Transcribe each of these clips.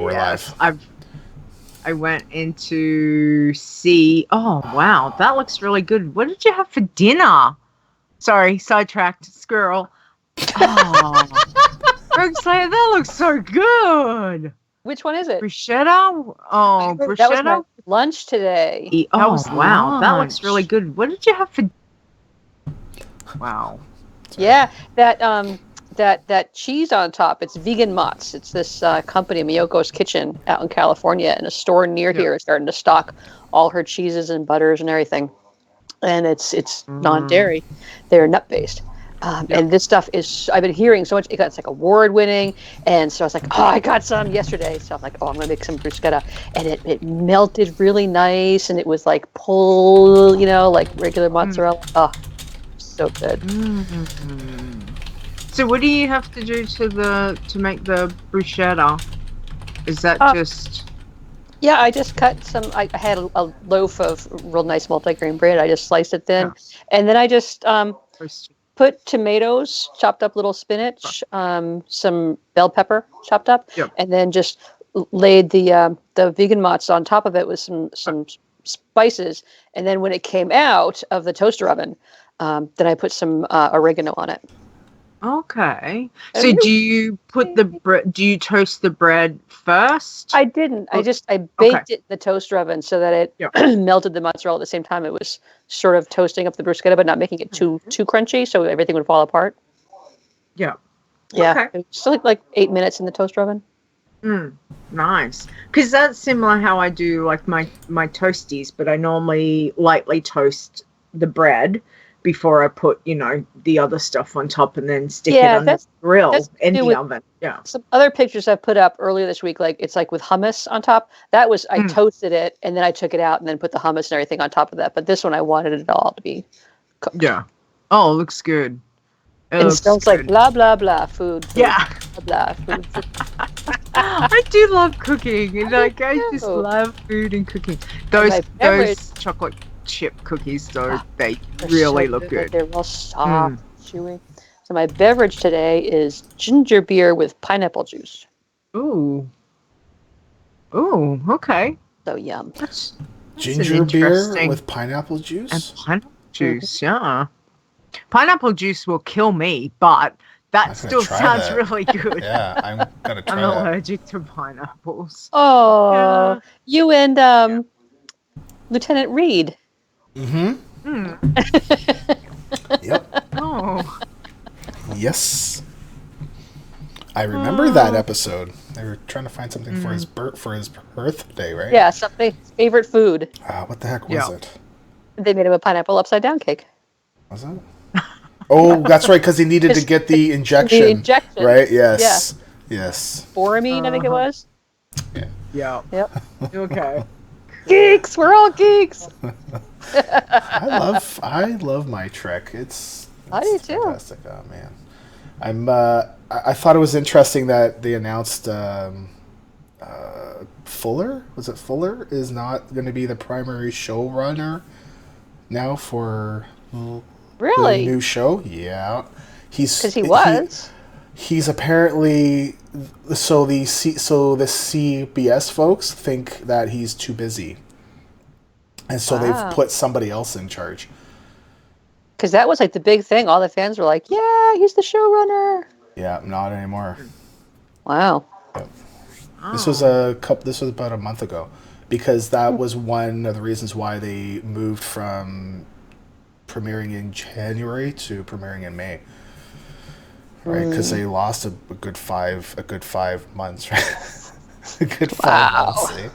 We're Yes, live. I went in to see. Oh wow, that looks really good. What did you have for dinner? Sorry, sidetracked. Squirrel. Oh, Rogueslayer, that looks so good. Which one is it? Bruschetta. Oh, That was my bruschetta. lunch today. Oh wow, that looks really good. What did you have for? Wow. Sorry. Yeah, that cheese on top. It's vegan Mott's. It's this company, Miyoko's Kitchen, out in California, and a store near here is starting to stock all her cheeses and butters and everything. And it's non-dairy. They're nut-based. And this stuff is, I've been hearing so much, it's like award winning. And so I was like, oh, I got some yesterday. So I'm like, oh, I'm going to make some bruschetta. And it melted really nice. And it was like pull, like regular mozzarella. Oh, so good. So what do you have to do to make the bruschetta? Is that just... Yeah, I just cut some. I had a loaf of real nice multigrain bread. I just sliced it thin, and then I just put tomatoes, chopped up little spinach, some bell pepper chopped up, and then just laid the vegan mozz on top of it with some spices. And then when it came out of the toaster oven, then I put some oregano on it. Okay. So do you put the bread? Do you toast the bread first? I didn't. I baked it in the toaster oven so that it melted the mozzarella at the same time. It was sort of toasting up the bruschetta, but not making it too crunchy, so everything would fall apart. Yeah. Yeah. Okay. It was still like 8 minutes in the toaster oven. Nice. Because that's similar how I do like my toasties, but I normally lightly toast the bread before I put, the other stuff on top and then stick it on the grill in the oven. Yeah. Some other pictures I put up earlier this week, like it's like with hummus on top. That was, I toasted it and then I took it out and then put the hummus and everything on top of that. But this one, I wanted it all to be cooked. Yeah. Oh, it looks good. It smells like blah, blah, blah, food. Yeah. Blah, blah, food. I do love cooking. I just love food and cooking. Those chocolate chip cookies, though, they really look good. They're real soft, chewy. So my beverage today is ginger beer with pineapple juice. Ooh, okay. So yum. That's ginger beer with pineapple juice? And pineapple juice, yeah. Pineapple juice will kill me, but that still sounds really good. Yeah, I'm going to try I'm allergic to pineapples. Oh, you and Lieutenant Reed. Yep. Oh. Yes. I remember that episode. They were trying to find something for his birthday, right? Yeah, something favorite food. What the heck was it? They made him a pineapple upside down cake. Was it? Oh, that's right, because he needed to get the injection. The injection. Right? Yes. Yeah. Yes. Boramine, I think it was. Yeah. Yep. Okay. Geeks! We're all geeks! I love my Trek. I do too. Fantastic. Oh man. I thought it was interesting that they announced Fuller? Was it Fuller? Is not going to be the primary showrunner now for the new show? Yeah. Because he was. He's apparently the CBS folks think that he's too busy, and so they've put somebody else in charge. Because that was like the big thing. All the fans were like, "Yeah, he's the showrunner." Yeah, not anymore. Wow. Yep. This was about a month ago, because that was one of the reasons why they moved from premiering in January to premiering in May. Right, because they lost a good 5 months, right? A good 5 months. Eh?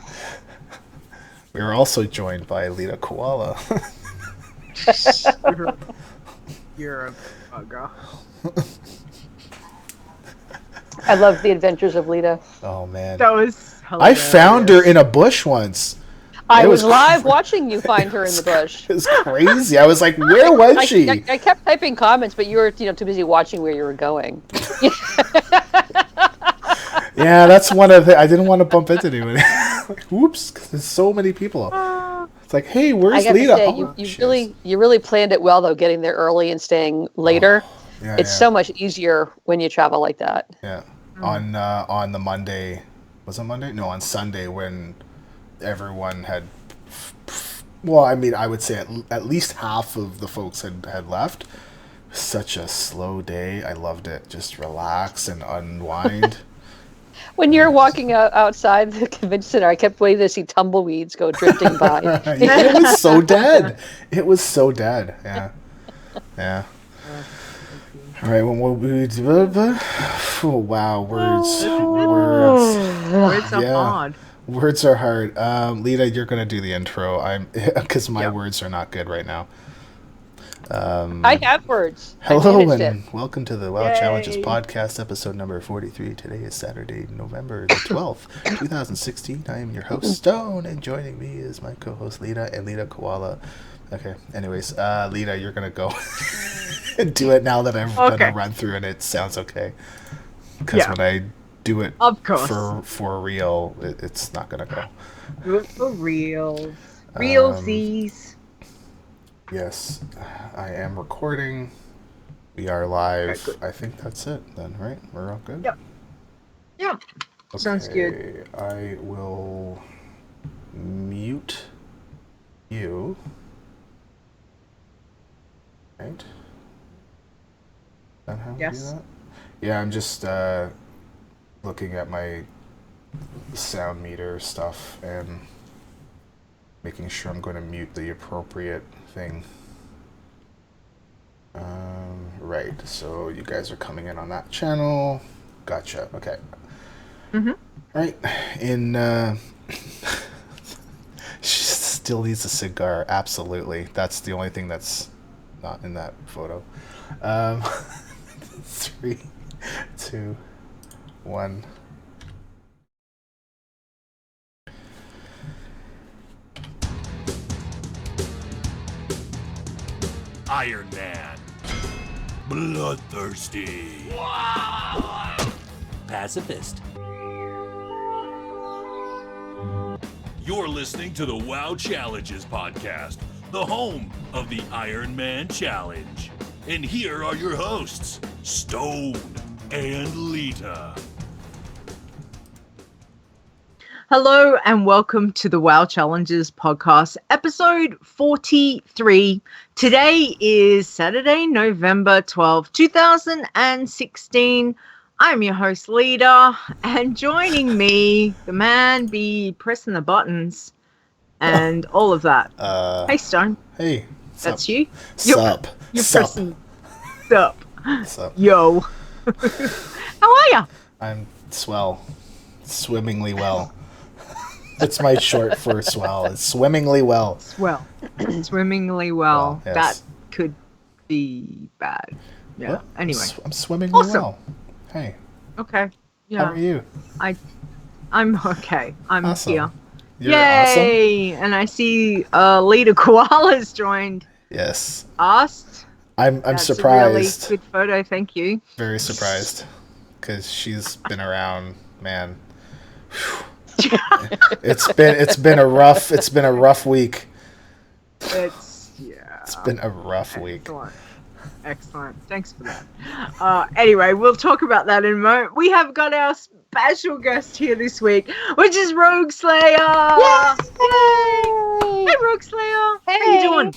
We were also joined by Leeta Koala. You're a bugger. I love the adventures of Leeta. Oh man, that was hilarious. I found her in a bush once. I was live watching you find her in the bush. It was crazy. I was like, where was she? I kept typing comments, but you were too busy watching where you were going. Yeah, that's one of the... I didn't want to bump into anyone. Like, whoops, because there's so many people. It's like, hey, where's Leeta? You really planned it well, though, getting there early and staying later. It's so much easier when you travel like that. Yeah. On the Monday Was it Monday? No, on Sunday when everyone had. Well, I mean, I would say at least half of the folks had left. Such a slow day. I loved it. Just relax and unwind. When you're walking outside the convention center, I kept waiting to see tumbleweeds go drifting by. It was so dead. It was so dead. Yeah. Yeah. All right. Well, what we do? Oh, wow. Words. Words are hard. Words are hard. Leeta, you're gonna do the intro. Because my words are not good right now. I have words. Hello and welcome to the WoW Challenges podcast, episode number 43. Today is Saturday, November the 12th, 2016. I am your host, Stone, and joining me is my co-host, Leeta, and Leeta Koala. Okay, anyways, Leeta, you're going to go and do it now that I'm going to run through and it sounds okay. Because when I do it of course. For real, it's not going to go. Do it for real. Realsies. Yes, I am recording. We are live. I think that's it then, right? We're all good? Yep. Yep. Okay, sounds good. I will mute you. Right? Is that how we do that? Yeah, I'm just looking at my sound meter stuff and making sure I'm going to mute the appropriate thing. Right, so you guys are coming in on that channel. Gotcha, okay. Mm-hmm. Right, she still needs a cigar, absolutely. That's the only thing that's not in that photo. 3, 2, 1. Iron Man. Bloodthirsty. Wow. Pacifist. You're listening to the WoW Challenges podcast, the home of the Iron Man Challenge. And here are your hosts, Stone and Leeta. Hello and welcome to the WoW Challenges podcast, episode 43. Today is Saturday, November 12, 2016. I'm your host, Leeta, and joining me, the man be pressing the buttons and all of that. Hey, Stone. Hey. That's you? Sup. You're Sup. pressing. Sup. Sup. Yo. How are ya? I'm swell. Swimmingly well. That's my short for swell. It's swimmingly well. Swell. Swimmingly well. Yes. That could be bad. Yeah. What? Anyway. I'm swimmingly well. Hey. Okay. Yeah. How are you? I'm okay. I'm awesome. here. You're Yay! awesome. And I see Leeta Koala's joined Yes. us. I'm That's surprised. A really good photo. Thank you. Very surprised. Because she's been around, man. It's been a rough week. It's been a rough week. Excellent. Thanks for that. Anyway, we'll talk about that in a moment. We have got our special guest here this week, which is Rogueslayer. Yay! Hey, Rogueslayer. Hey. How you doing?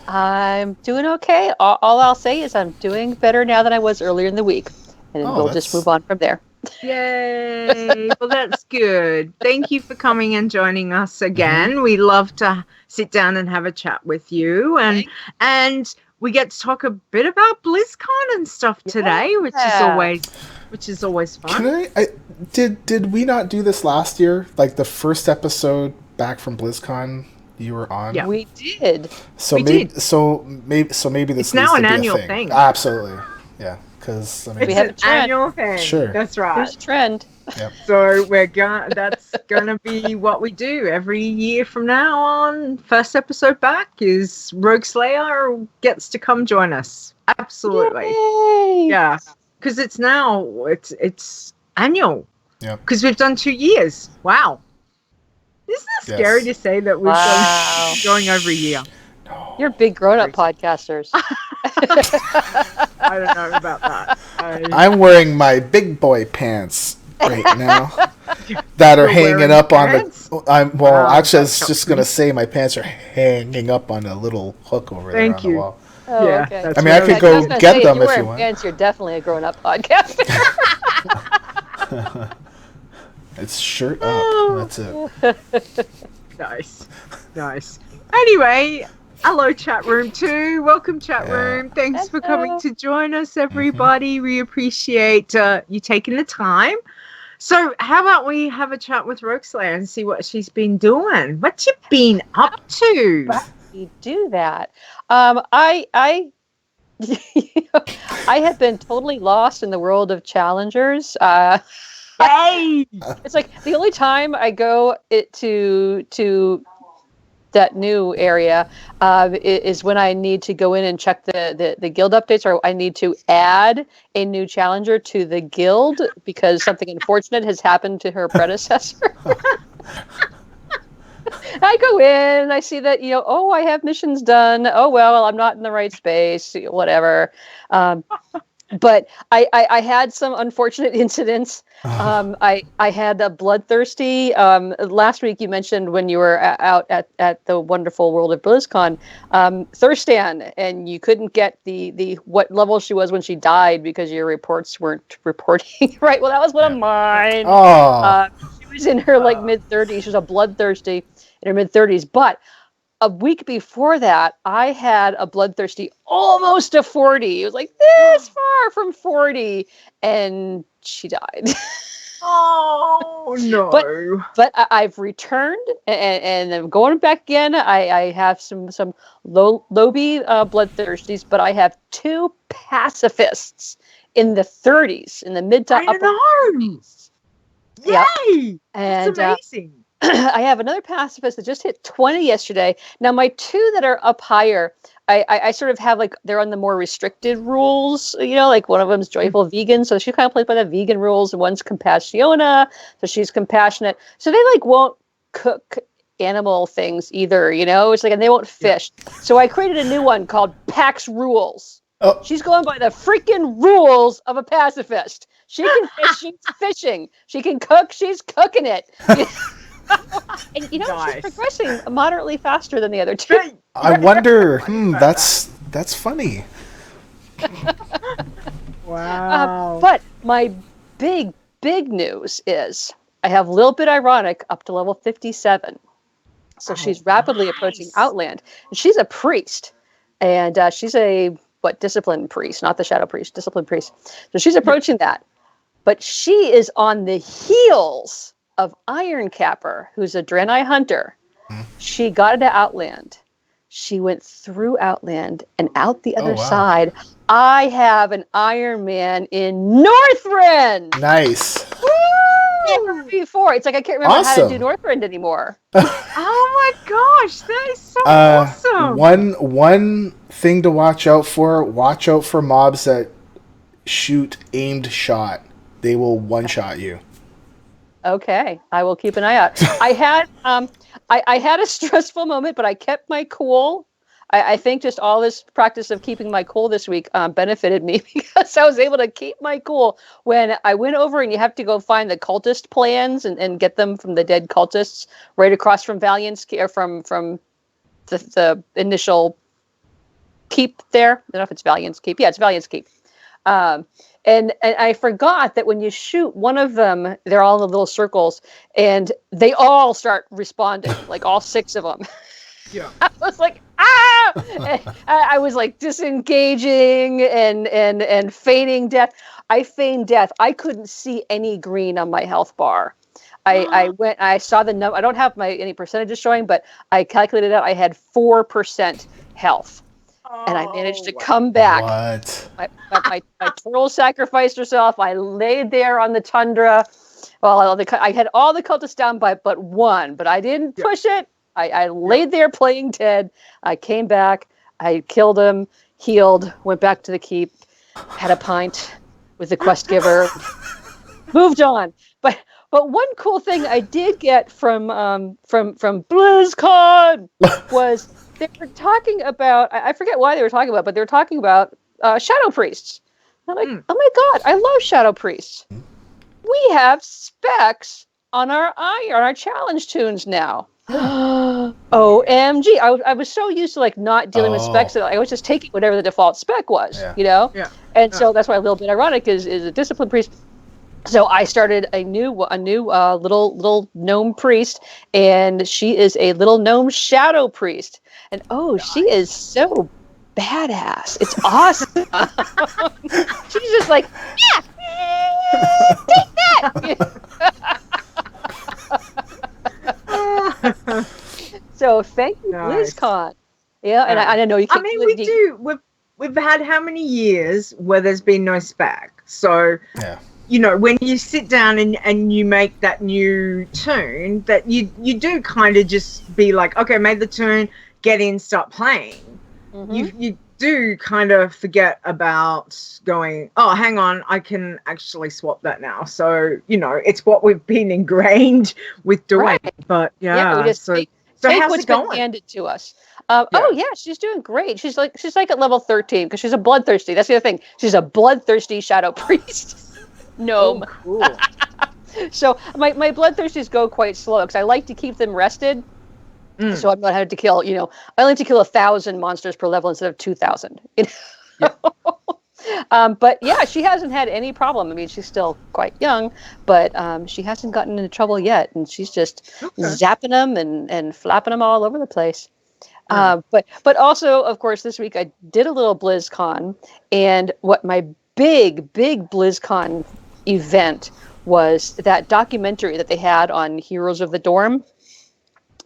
I'm doing okay. All I'll say is I'm doing better now than I was earlier in the week. And then we'll just move on from there. Yay! Well, that's good. Thank you for coming and joining us again. We love to sit down and have a chat with you, and we get to talk a bit about BlizzCon and stuff today, which is always fun. Did we not do this last year? Like the first episode back from BlizzCon, you were on. Yeah, we did. So maybe this it's now an annual thing. Absolutely, yeah. Because we have an annual thing. Sure, that's right. There's a trend. Yep. So that's gonna be what we do every year from now on. First episode back is Rogueslayer gets to come join us. Absolutely. Yay! Yeah, because it's annual. Yeah. Because we've done 2 years. Wow. Isn't that scary to say that we've done going over a year? No. You're big grown-up podcasters. I don't know about that. I'm wearing my big boy pants. right now that are You're hanging wearing up on pants? the. Well, actually, I was That's just gonna say my pants are hanging up on a little hook over there Thank on the you. wall. Oh, Yeah, okay. that's I mean, I could really go I was gonna get say, them if if you're you wearing want. pants, you're definitely a grown-up podcaster. It's shirt up. That's it. Nice. Nice. Anyway, hello chat room too. Welcome chat Yeah. room. Thanks for coming Hello. to join us, everybody. We appreciate you taking the time. So how about we have a chat with Rogueslayer and see what she's been doing? What you been up to? We do that. I I have been totally lost in the world of challengers. Yay! It's like the only time I go to that new area is when I need to go in and check the guild updates, or I need to add a new challenger to the guild because something unfortunate has happened to her predecessor. I go in, I see that, oh, I have missions done. Oh, well, I'm not in the right space, whatever. But I had some unfortunate incidents. I had a bloodthirsty. Last week you mentioned when you were out at the wonderful World of BlizzCon, Thirstan, and you couldn't get the what level she was when she died because your reports weren't reporting right. Well, that was one of mine. Oh, She was in her mid-30s. She was a bloodthirsty in her mid-30s, but a week before that, I had a bloodthirsty almost a 40. It was like this far from 40, and she died. Oh no. But I've returned, and I'm going back again. I have some lowbie bloodthirsties, but I have 2 pacifists in the 30s, in the mid to I upper know. 30s. Yay! Yep. That's amazing. I have another pacifist that just hit 20 yesterday. Now, my 2 that are up higher, I sort of have they're on the more restricted rules, like one of them's joyful vegan. So she kind of plays by the vegan rules, and one's compassionate. So she's compassionate. So they won't cook animal things either, it's and they won't fish. So I created a new one called Pax Rules. Oh. She's going by the freaking rules of a pacifist. She can fish, she's fishing. She can cook, she's cooking it. And Nice. she's progressing moderately faster than the other 2. I wonder. That's funny. Wow. But my big news is I have a little bit ironic up to level 57. So she's rapidly approaching Outland. And she's a priest. And she's a discipline priest, not the shadow priest, discipline priest. So she's approaching that. But she is on the heels of Ironcapper, who's a Draenei hunter. She got into Outland. She went through Outland and out the other side. I have an Iron Man in Northrend. Nice. Never before. It's like I can't remember how to do Northrend anymore. Oh my gosh, that is so awesome. One thing to watch out for. Watch out for mobs that shoot aimed shot. They will one-shot you. Okay, I will keep an eye out. I had I had a stressful moment, but I kept my cool. I think just all this practice of keeping my cool this week benefited me because I was able to keep my cool when I went over, and you have to go find the cultist plans and get them from the dead cultists right across from Valiant's or from the initial keep there. I don't know if it's Valiant's keep. Yeah, it's Valiant's keep. And I forgot that when you shoot one of them, they're all in the little circles, and they all start responding, like all 6 of them. Yeah. I was like, ah! I was disengaging and feigning death. I feigned death. I couldn't see any green on my health bar. I saw the number. I don't have any percentages showing, but I calculated out I had 4% health. And I managed to come back. What? My turtle sacrificed herself. I laid there on the tundra. Well, I had all the cultists down but one, but I didn't push it. I laid there playing dead. I came back. I killed him, healed, went back to the keep, had a pint with the quest giver, moved on. But one cool thing I did get from BlizzCon was they were talking about, I forget why they were talking about, but they were talking about shadow priests. I'm like, oh my god, I love shadow priests. we have specs on our challenge tunes now. OMG. I was so used to like not dealing with specs that I was just taking whatever the default spec was, you know? Yeah. And so that's why a little bit ironic is a discipline priest. So I started a new little gnome priest, and she is a little gnome shadow priest. And she is so badass. It's awesome. She's just like, take that. So thank you, BlizzCon. Yeah, and I know you can't. I mean, we've had how many years where there's been no spec? So you know, when you sit down and you make that new tune, that you do kind of just be like, okay, made the tune, get in, start playing. Mm-hmm. You do kind of forget about going, oh, hang on, I can actually swap that now. So, you know, it's what we've been ingrained with doing. Right. But we just so take how's what's it going? been handed to us. She's doing great. She's like at level 13 because she's a bloodthirsty. That's the other thing. She's a bloodthirsty shadow priest. Gnome. Oh, cool. So my bloodthirsties go quite slow because I like to keep them rested. So I'm not having to kill, you know, I like to kill 1,000 monsters per level instead of 2,000. You know? But yeah, she hasn't had any problem. I mean, she's still quite young, but she hasn't gotten into trouble yet, and she's just zapping them and flapping them all over the place. But also, of course, this week I did a little BlizzCon, and what my big BlizzCon event was that documentary that they had on Heroes of the Dorm.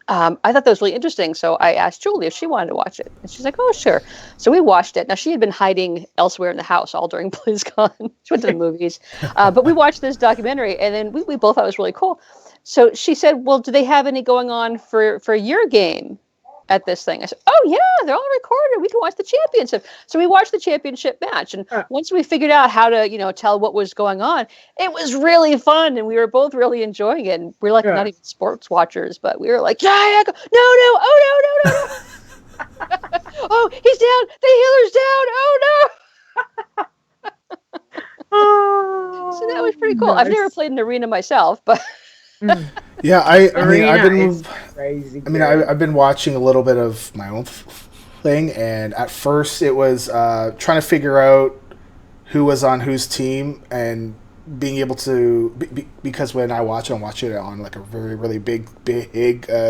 I thought that was really interesting, so I asked Julie if she wanted to watch it, and she's like, "Oh, sure." So we watched it. Now she had been hiding elsewhere in the house all during BlizzCon. She went to the movies, but we watched this documentary, and then we both thought it was really cool. So she said, "Well, do they have any going on for your game at this thing?" I said, "Oh yeah, they're all recorded. We can watch the championship." So we watched the championship match, and once we figured out how to, you know, tell what was going on, it was really fun, and we were both really enjoying it. And we're like not even sports watchers, but we were like, no, oh, he's down, the healer's down, oh no. So that was pretty cool. Nice. I've never played an arena myself, but yeah, I've been watching a little bit of my own thing, and at first it was trying to figure out who was on whose team, and being able to because when I watch it on like a very really big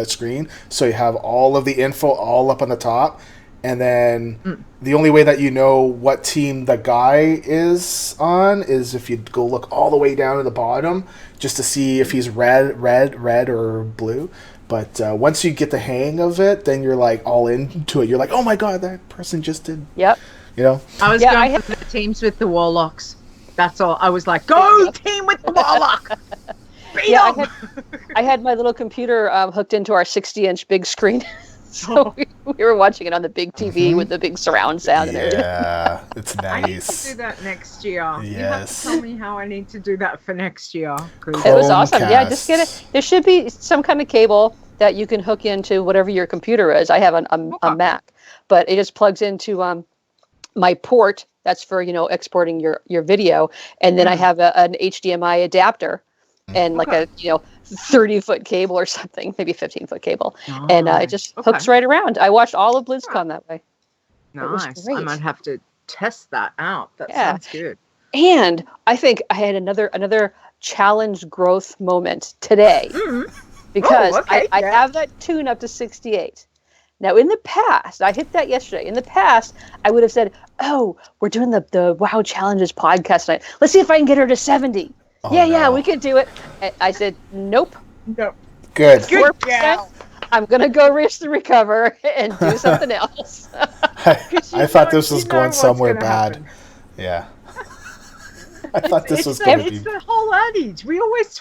screen, so you have all of the info all up on the top, and then the only way that you know what team the guy is on is if you go look all the way down to the bottom just to see if he's red or blue. But once you get the hang of it, then you're like all into it. You're like, oh my god, that person just did. Yep. You know. I was going for the teams with the warlocks. That's all. I was like, go team with the warlock. I had my little computer hooked into our 60-inch big screen. So we were watching it on the big TV with the big surround sound and everything. Yeah, it's nice. I need to do that next year. Yes. You have to tell me how I need to do that for next year. It was awesome. Yeah, just get it. There should be some kind of cable that you can hook into whatever your computer is. I have a Mac, but it just plugs into my port. That's for, you know, exporting your video. And then I have an HDMI adapter and like a, you know, 30-foot cable or something, maybe 15-foot cable. Nice. And it just hooks right around. I watched all of BlizzCon that way. Nice. I might have to test that out. That sounds good. And I think I had another challenge growth moment today because I have that tune up to 68. Now, in the past, I hit that yesterday. In the past, I would have said, "Oh, we're doing the WoW Challenges podcast tonight. Let's see if I can get her to 70." Yeah, we can do it. I said, nope. Good. 4%. I'm going to go risk the recover and do something else. I thought this was going somewhere bad. Happen. Yeah. I thought this was going to be... It's the whole adage. We always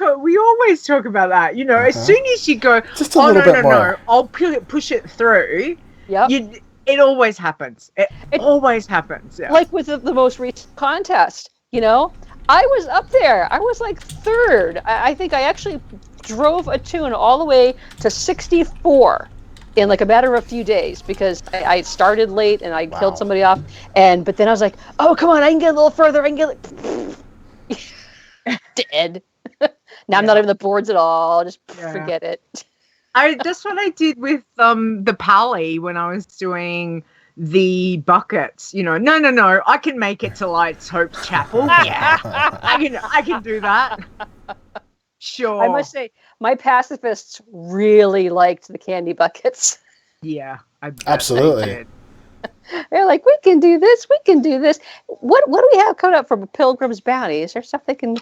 talk about that. You know, as soon as you go, just a little bit more. No, I'll push it through. Yep. It always happens. It always happens. Yeah. Like with the most recent contest, you know, I was up there. I was like third. I think I actually drove a tune all the way to 64 in like a matter of a few days because I started late and I killed somebody off. But then I was like, oh, come on, I can get a little further. I can get dead. Now I'm not even the boards at all. Just forget it. That's what I did with the Pally when I was doing the buckets. You know, no, I can make it to Lights Hope's Chapel. Yeah, I can do that. Sure. I must say, my pacifists really liked the candy buckets. Yeah, I bet Absolutely. they did. They're like, we can do this. We can do this. What do we have coming up for Pilgrim's Bounty? Is there stuff they can?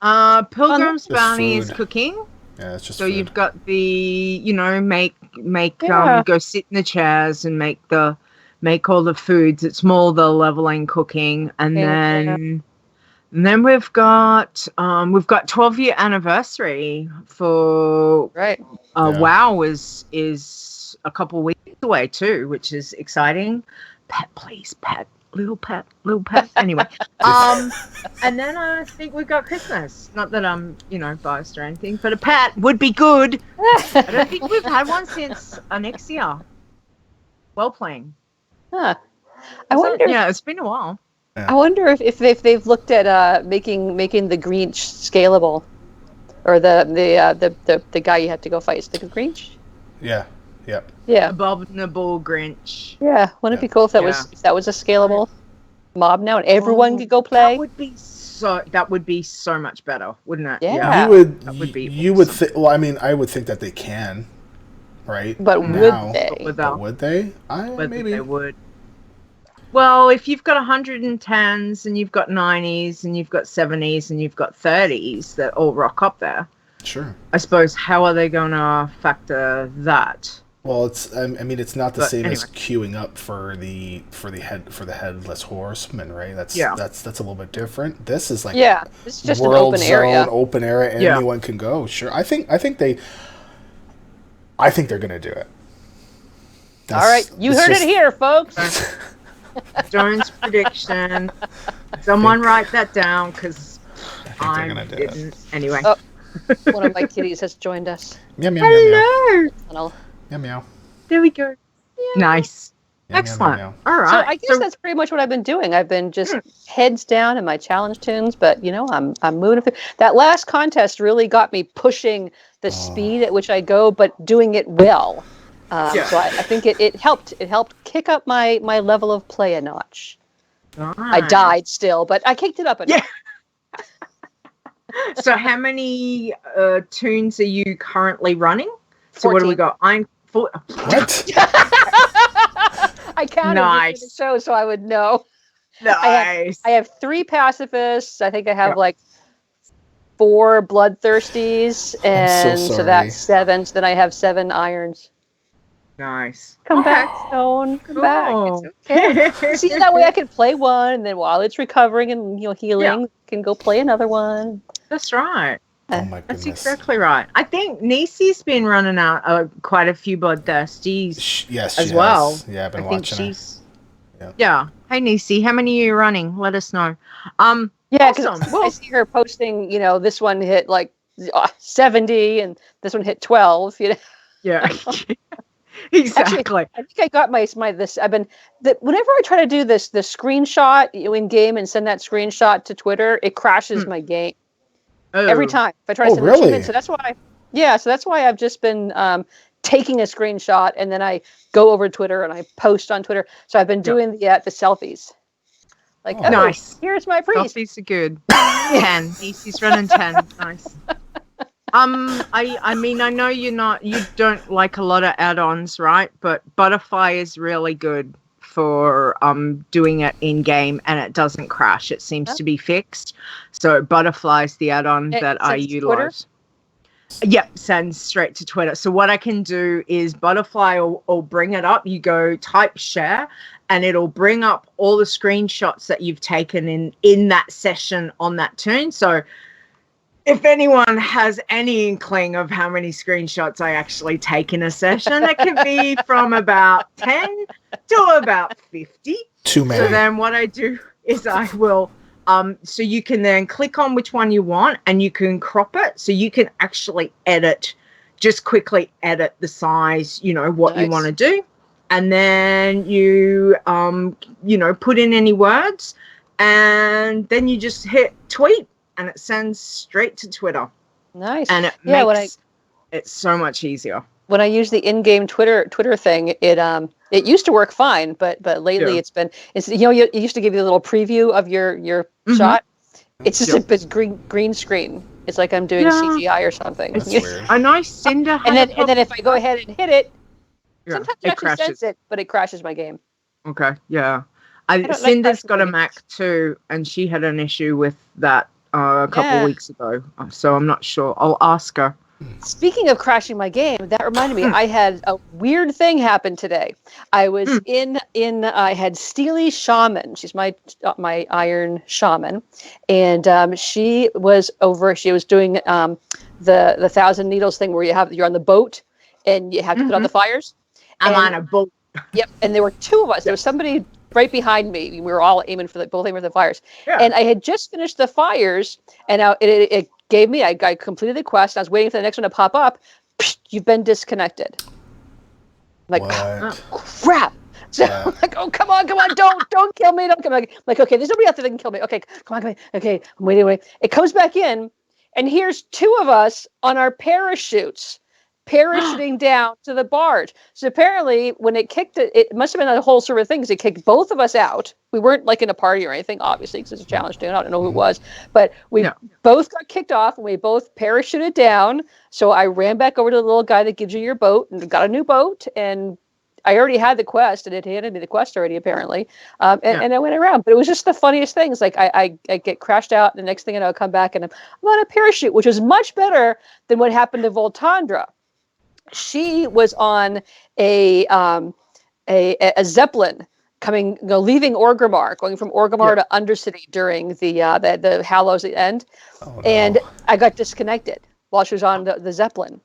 Pilgrim's Just Bounty is food. cooking. Yeah, it's just So food. you've got the, you know, make go sit in the chairs and make all the foods. It's more the leveling cooking, and then we've got 12-year anniversary for WoW is a couple weeks away too, which is exciting. Pet, please, pet. Little pet. Anyway, and then I think we've got Christmas. Not that I'm, biased or anything, but a pet would be good. I don't think we've had one since next year. Well playing. Huh. I wonder. Yeah, it's been a while. I wonder if they've looked at making the Grinch scalable, or the guy you had to go fight. Is the Grinch? Yeah. Yep. Yeah. Abominable Grinch. Yeah. Wouldn't it be cool if that was a scalable mob now and everyone could go play? That would be so much better, wouldn't it? Yeah. You would. That would be You awesome. would think. Well, I mean, I would think that they can, right? But now. would they? But would they? Whether Maybe they would. Well, if you've got 110s and you've got 90s and you've got 70s and you've got 30s that all rock up there, Sure. I suppose how are they going to factor that? Well, it's. I mean, it's not the same as anyway. queuing up for the headless horseman, right? That's a little bit different. This is like it's just an world open zone, area. open area. Anyone can go. Sure, I think they're gonna do it. All right, you heard it here, folks. Stone's prediction. Someone write that down because I gonna do didn't. Anyway. Oh, one of my kitties has joined us. Meow meow meow meow. Hello. Meow meow. There we go. Nice. Meow, Excellent. meow, meow. All right. So I guess that's pretty much what I've been doing. I've been just heads down in my challenge tunes, but I'm moving through. That last contest really got me pushing the speed at which I go, but doing it well. So I think it helped. It helped kick up my level of play a notch. Nice. I died still, but I kicked it up a notch. So how many tunes are you currently running? So 14. what do we got? What? I counted Nice. the show so I would know. Nice. I have 3 pacifists. I think I have 4 bloodthirsties, and so that's 7. So then I have 7 irons. Nice. Come back, Stone. Come back. It's okay. See, that way I can play one, and then while it's recovering and healing, can go play another one. That's right. Oh my That's goodness. exactly right. I think Nisi's been running out quite a few bloodthirsties Yes, as she well. has. Yeah, I've been I think watching she's. her. Yeah. Hey Nisi, how many are you running? Let us know. Yeah, because Awesome. I see her posting. This one hit 70, and this one hit 12. Yeah. Exactly. Actually, I think I got this. Whenever I try to do the screenshot in game and send that screenshot to Twitter, it crashes my game every time. If I try to send really? achievement, so that's why. Yeah, so that's why I've just been taking a screenshot and then I go over to Twitter and I post on Twitter. So I've been doing the selfies. Nice. Here's my priest. Selfies are good. 10. Nisi's running 10. Nice. I mean, I know you don't like a lot of add-ons, right? But Butterfly is really good for doing it in game, and it doesn't crash. It seems to be fixed. So Butterfly's the add-on that I utilize. Yep, sends straight to Twitter. So what I can do is Butterfly will bring it up. You go type share, and it'll bring up all the screenshots that you've taken in that session on that tune. So if anyone has any inkling of how many screenshots I actually take in a session, it can be from about 10 to about 50. Too many. So then what I do is I will, so you can then click on which one you want and you can crop it. So you can actually just quickly edit the size, what you want to do. And then you, put in any words and then you just hit tweet. And it sends straight to Twitter. Nice. and it makes it so much easier. When I use the in-game Twitter thing, it used to work fine, but lately it's you used to give you a little preview of your shot. It's just a green screen. It's like I'm doing CGI or something. That's weird. I know Cinder and then if I go ahead and hit it, sometimes it actually crashes. says it, but it crashes my game. Okay, yeah. like Cinder's got a Mac too, and she had an issue with that a couple weeks ago. So I'm not sure. I'll ask her. Speaking of crashing my game, that reminded me, I had a weird thing happen today. I was I had Steely Shaman. She's my iron shaman. And she was doing the 1,000 needles thing where you're on the boat and you have to put out the fires. I'm on a boat. Yep. And there were two of us. There was somebody right behind me. We were all both aiming for the fires. Yeah. And I had just finished the fires, and now it gave me, I completed the quest. I was waiting for the next one to pop up. Psh, you've been disconnected. I'm like, crap. So I'm like, oh, come on, don't kill me, don't kill me. I'm like, okay, there's nobody out there that can kill me. Okay, come on. Okay, I'm waiting. It comes back in, and here's two of us on our parachutes, parachuting down to the barge. So apparently, when it kicked it must have been a whole sort of thing, because it kicked both of us out. We weren't like in a party or anything, obviously, because it's a challenge doing. I don't know who it was, but we both got kicked off, and we both parachuted down. So I ran back over to the little guy that gives you your boat, and got a new boat, and I already had the quest, and it handed me the quest already, apparently. And I went around, but it was just the funniest things. Like I get crashed out, and the next thing I know, I come back, and I'm on a parachute, which was much better than what happened to Voltandra. She was on a Zeppelin leaving Orgrimmar, going from Orgrimmar to Undercity during the Hallows end. Oh, no. And I got disconnected while she was on the Zeppelin.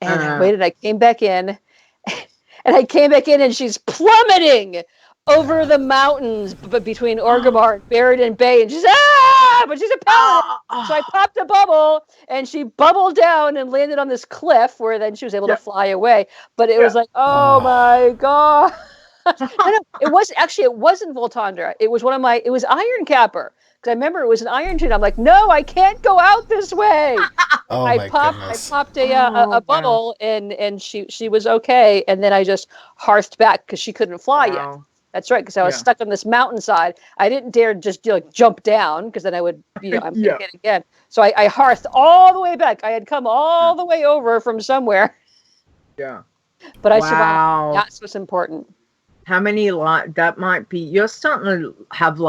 And I waited, I came back in, and she's plummeting over the mountains between Orgrimmar and Barrett Bay, and she's but she's a paladin. So I popped a bubble, and she bubbled down and landed on this cliff, where then she was able to fly away. But it was like, oh my god! It wasn't Voltandra. It was it was Iron Capper, because I remember it was an iron chain. I'm like, no, I can't go out this way. I popped a bubble, and she was okay, and then I just hearthed back because she couldn't fly yet. That's right, because I was stuck on this mountainside. I didn't dare just jump down, because then I would, I'm going to get again. So I hearthed all the way back. I had come all the way over from somewhere. Yeah. But I survived. That's what's important. How many that might be? You're starting to have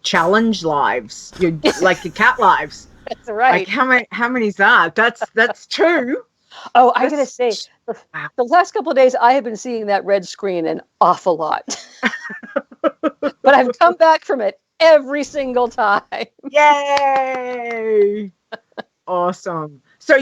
challenge lives. You're like your cat lives. That's right. Like how many's that? That's two. Oh, I gotta say, the last couple of days I have been seeing that red screen an awful lot. But I've come back from it every single time. Yay! Awesome. So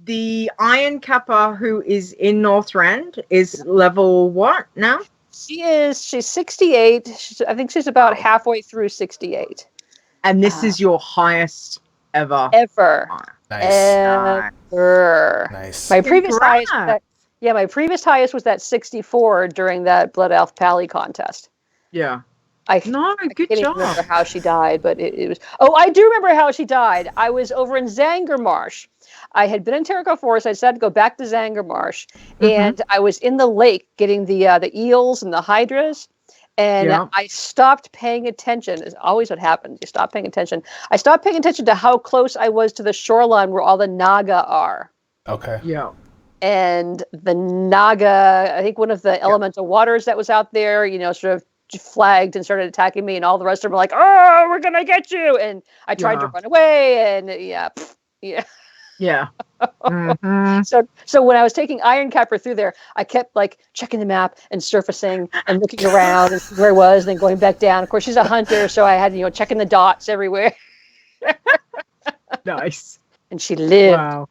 the Iron Kappa who is in Northrend is level what now? She's 68. I think she's about halfway through 68. And this is your highest ever. Nice. Ever. Nice. My previous highest was that 64 during that Blood Elf Pally contest. Yeah. I good can't job. remember how she died, but it was. Oh, I do remember how she died. I was over in Zangarmarsh. I had been in Terrico Forest. I decided to go back to Zangarmarsh, and I was in the lake getting the eels and the hydras. And I stopped paying attention. It's always what happens. You stop paying attention. I stopped paying attention to how close I was to the shoreline where all the Naga are. Okay. Yeah. And the Naga, I think one of the elemental waters that was out there, sort of flagged and started attacking me, and all the rest of them were like, oh, we're going to get you. And I tried to run away, and Yeah. So when I was taking Iron Capper through there, I kept checking the map and surfacing and looking around and where I was, and then going back down. Of course, she's a hunter, so I had checking the dots everywhere. Nice. And she lived. Wow.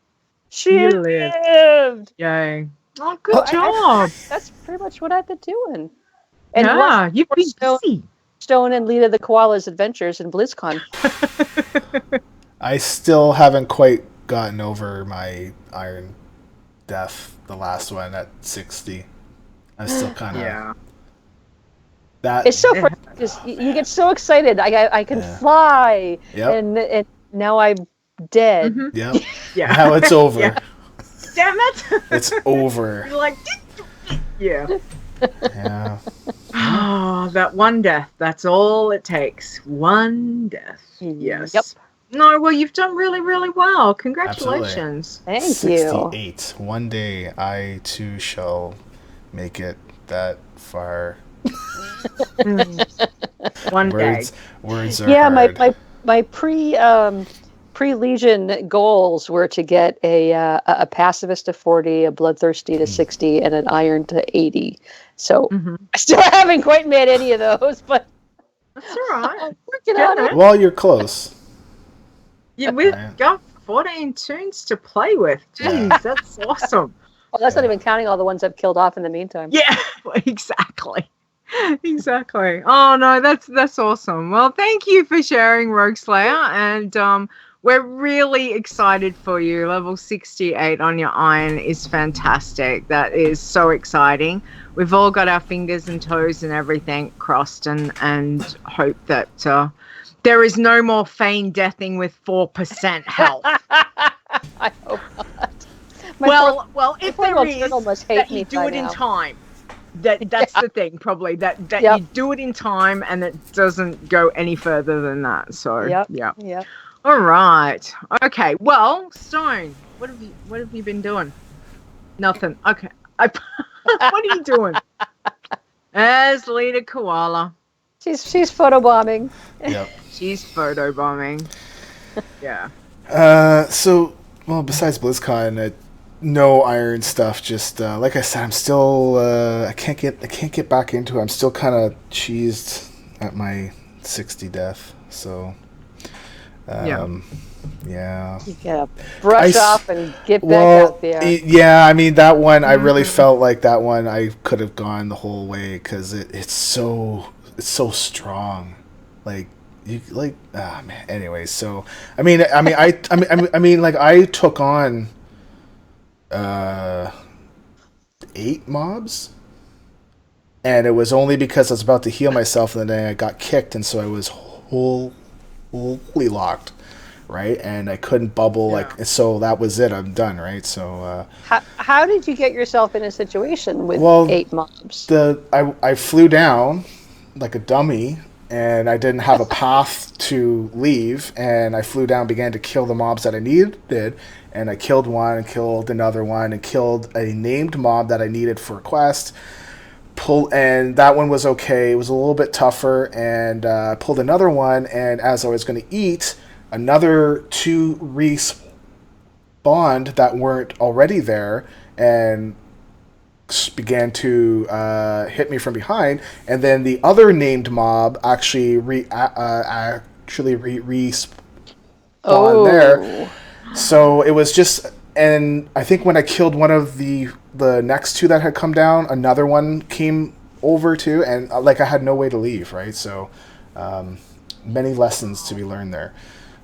She lived. Yay. Oh, good job. That's pretty much what I've been doing. And you've been busy. Stone and Leeta the Koala's adventures in BlizzCon. I still haven't quite gotten over my Iron Death, the last one at 60. I'm still kind of It's so frustrating because you get so excited. I can fly, and now I'm dead. Yep. Yeah. Now it's over. Yeah. Damn it! It's over. You're like, yeah. Yeah. Oh, that one death. That's all it takes. One death. Yes. Yep. No, well, you've done really, really well. Congratulations. Thank you. 68. One day I too shall make it that far. One day. Words are Yeah, hard. my pre-Legion goals were to get a pacifist to 40, a bloodthirsty to 60, and an iron to 80. So I still haven't quite made any of those, but That's all right. I'm working on it. Well, you're close. Yeah, we've got 14 Toons to play with. Jeez, that's awesome. Well, that's not even counting all the ones I've killed off in the meantime. Yeah, exactly. Exactly. Oh no, that's awesome. Well, thank you for sharing, Rogueslayer, and we're really excited for you. Level 68 on your iron is fantastic. That is so exciting. We've all got our fingers and toes and everything crossed, and hope that there is no more feign deathing with 4% health. I hope not. Well, if there is, turtle must hate that me you do by it in now. time. That's the thing, probably that Yep. you do it in time, and it doesn't go any further than that. So Yep. yeah. Yep. All right. Okay. Well, Stone, what have you been doing? Nothing. Okay. What are you doing? As Leeta Koala. She's photobombing. Yep. She's photobombing. Yeah. Well, besides BlizzCon, no iron stuff. Just like I said, I'm still I can't get back into it. I'm still kind of cheesed at my 60 death. So yeah. You gotta brush off and get back out there. Yeah, I mean that one. I really felt like that one. I could have gone the whole way because it's so strong. Like you man. Anyways, so I mean, like I took on 8 mobs, and it was only because I was about to heal myself, and then I got kicked, and so I was wholly locked, right? And I couldn't bubble, so that was it. I'm done, right? So how did you get yourself in a situation with 8 mobs? I flew down like a dummy, and I didn't have a path to leave, and I flew down, began to kill the mobs that I needed, and I killed one, and killed another one, and killed a named mob that I needed for a quest. And that one was okay. It was a little bit tougher, and pulled another one, and as I was going to eat, another 2 respawned that weren't already there, and began to hit me from behind, and then the other named mob actually respawned there. So it was just, and I think when I killed one of the next 2 that had come down, another one came over too, and like I had no way to leave, right? So many lessons to be learned there.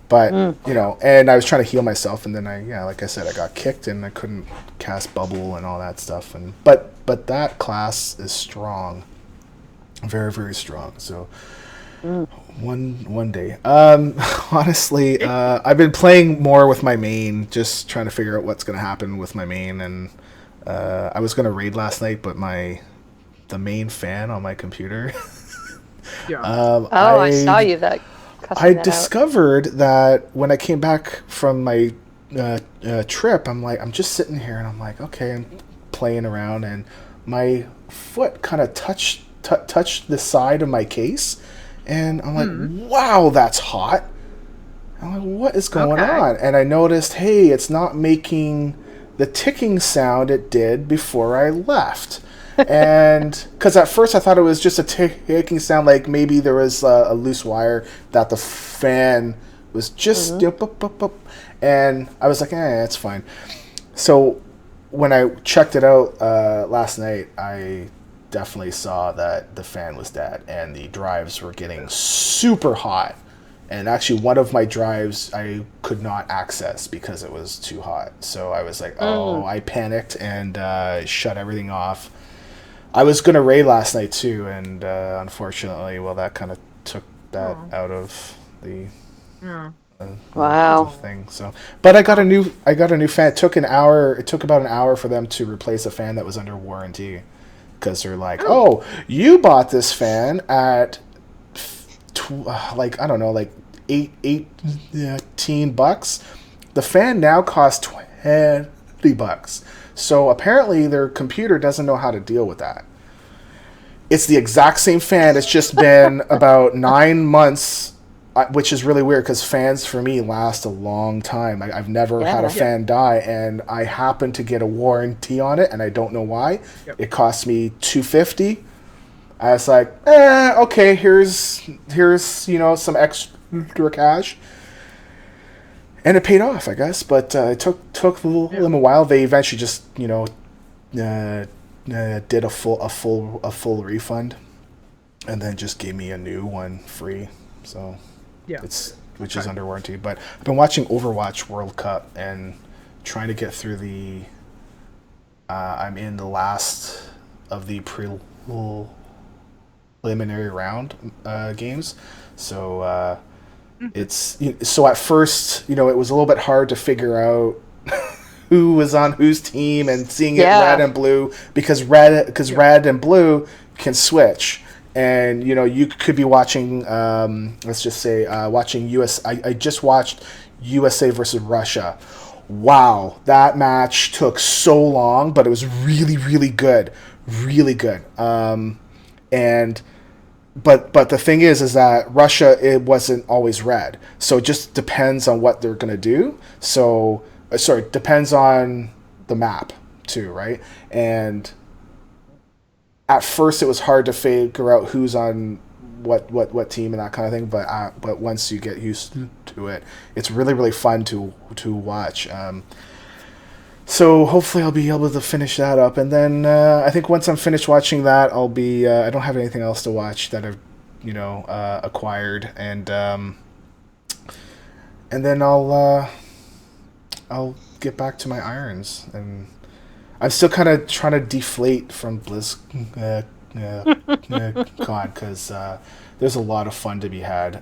But and I was trying to heal myself, and then like I said, I got kicked, and I couldn't cast bubble and all that stuff. And but that class is strong, very, very strong. So one day, honestly, I've been playing more with my main, just trying to figure out what's going to happen with my main. And I was going to raid last night, but the main fan on my computer. I saw you that. I discovered that when I came back from my trip, I'm just sitting here, and I'm like, okay, I'm playing around, and my foot kind of touched the side of my case, and I'm like, wow, that's hot. I'm like, what is going on? And I noticed, hey, it's not making the ticking sound it did before I left. And because at first I thought it was just a ticking sound, like maybe there was a loose wire that the fan was just and I was like, it's fine. So when I checked it out last night, I definitely saw that the fan was dead, and the drives were getting super hot. And actually, one of my drives I could not access because it was too hot. So I was like, I panicked and shut everything off. I was going to raid last night too, and unfortunately, that kind of took that out of the Wow. thing. So, but I got a new fan. It took about an hour for them to replace a fan that was under warranty, because they're like, oh, you bought this fan at like, I don't know, like $18. The fan now costs $20. So apparently their computer doesn't know how to deal with that. It's the exact same fan. It's just been about 9 months, which is really weird because fans for me last a long time. I've never had a fan die, and I happen to get a warranty on it, and I don't know why. Yep. It cost me $250. I was like, okay, here's some extra cash, and it paid off, I guess. But it took them a while. They eventually just did a full refund, and then just gave me a new one free. So which is under warranty. But I've been watching Overwatch World Cup and trying to get through the. I'm in the last of the preliminary round games, so it's so at first it was a little bit hard to figure out who was on whose team and seeing it red and blue because red and blue can switch. And you could be watching let's just say watching I just watched USA versus Russia. Wow, that match took so long, but it was really, really good. Really good. And but the thing is that Russia, it wasn't always red. So it just depends on what they're going to do. So it depends on the map too, right? And at first it was hard to figure out who's on what team and that kind of thing, but once you get used to it, it's really, really fun to watch. So hopefully I'll be able to finish that up, and then I think once I'm finished watching that, I'll be I don't have anything else to watch that I've acquired, and then I'll get back to my irons, and I'm still kind of trying to deflate from BlizzCon because there's a lot of fun to be had.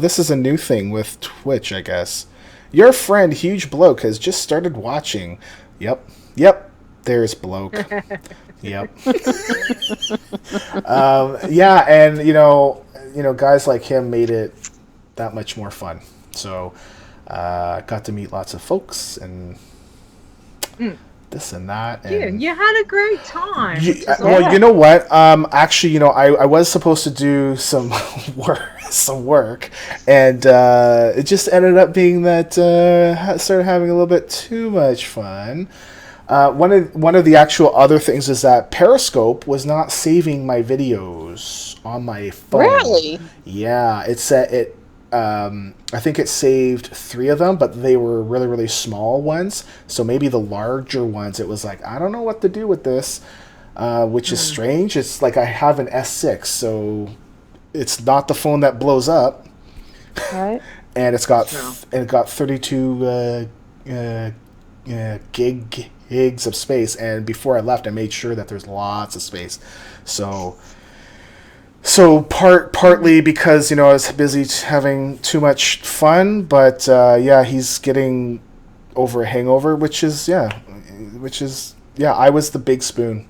This is a new thing with Twitch, I guess. Your friend, Huge Bloke, has just started watching. Yep. There's Bloke. Yep. And guys like him made it that much more fun. So, got to meet lots of folks and this and that. And you had a great time. Well, you know what? Actually, I was supposed to do some work, and it just ended up being that started having a little bit too much fun. One of the actual other things is that Periscope was not saving my videos on my phone. Really? Yeah, it said it. I think it saved 3 of them, but they were really, really small ones. So maybe the larger ones, it was like, I don't know what to do with this, which is strange. It's like I have an S6, so it's not the phone that blows up. Right. And it got 32 gigs of space. And before I left, I made sure that there's lots of space. So partly because I was busy having too much fun, but he's getting over a hangover, which is I was the big spoon.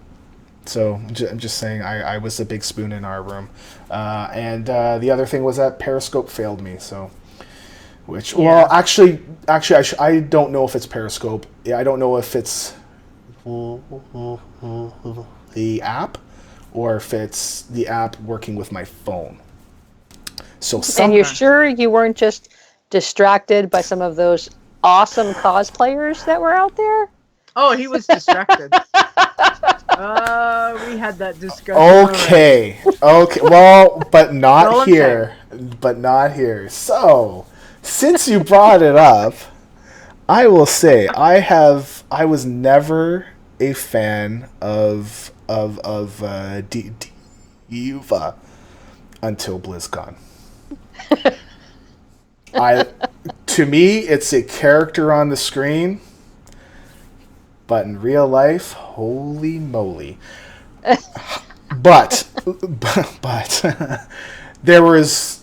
So I'm just saying I was the big spoon in our room, and the other thing was that Periscope failed me. So, well, actually, I don't know if it's Periscope. I don't know if it's the app, or if it's the app working with my phone. And you're sure you weren't just distracted by some of those awesome cosplayers that were out there? Oh, he was distracted. We had that discussion. Okay. Well, but not here. But not here. So, since you brought it up, I will say I was never a fan of Diva until BlizzCon. To me, it's a character on the screen, but in real life, holy moly! But there was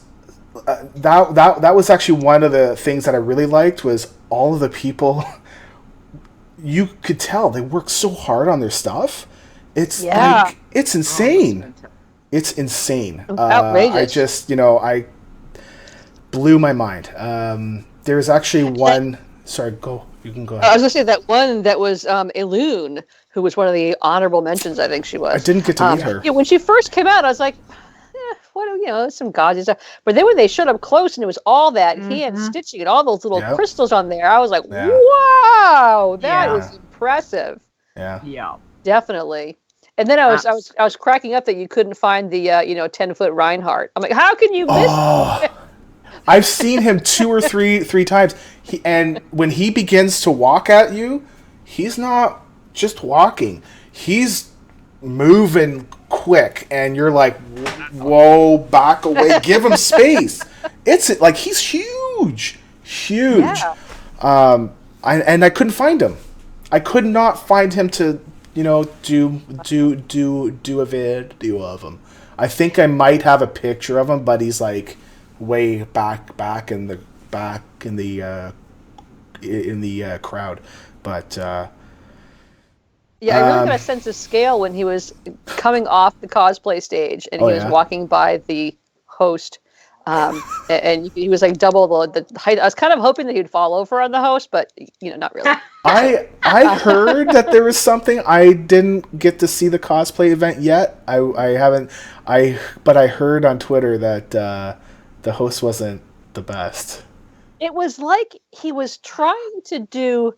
that was actually one of the things that I really liked was all of the people. You could tell they work so hard on their stuff. It's like it's insane. It's insane. Outrageous. I just I blew my mind. There's actually one. Sorry, go. You can go ahead. I was gonna say that one that was Elune, who was one of the honorable mentions. I think she was. I didn't get to meet her. Yeah, when she first came out, I was like, what some gauzy stuff. But then when they showed up close and it was all that hand stitching and all those little crystals on there, I was like, wow, that was impressive. Yeah. Definitely. And then I was cracking up that you couldn't find the 10-foot Reinhardt. I'm like, how can you miss? I've seen him 2 or 3 times. And when he begins to walk at you, he's not just walking. He's moving quick, and you're like, whoa, back away, give him space. It's like he's huge. Yeah. I couldn't find him. I could not find him to do a video of him. I think I might have a picture of him, but he's like way back in the crowd. But I really got a sense of scale when he was coming off the cosplay stage and he was walking by the host. And he was like double the height. I was kind of hoping that he'd fall over on the host, but not really. I heard that there was something. I didn't get to see the cosplay event yet. I haven't. But I heard on Twitter that the host wasn't the best. It was like he was trying to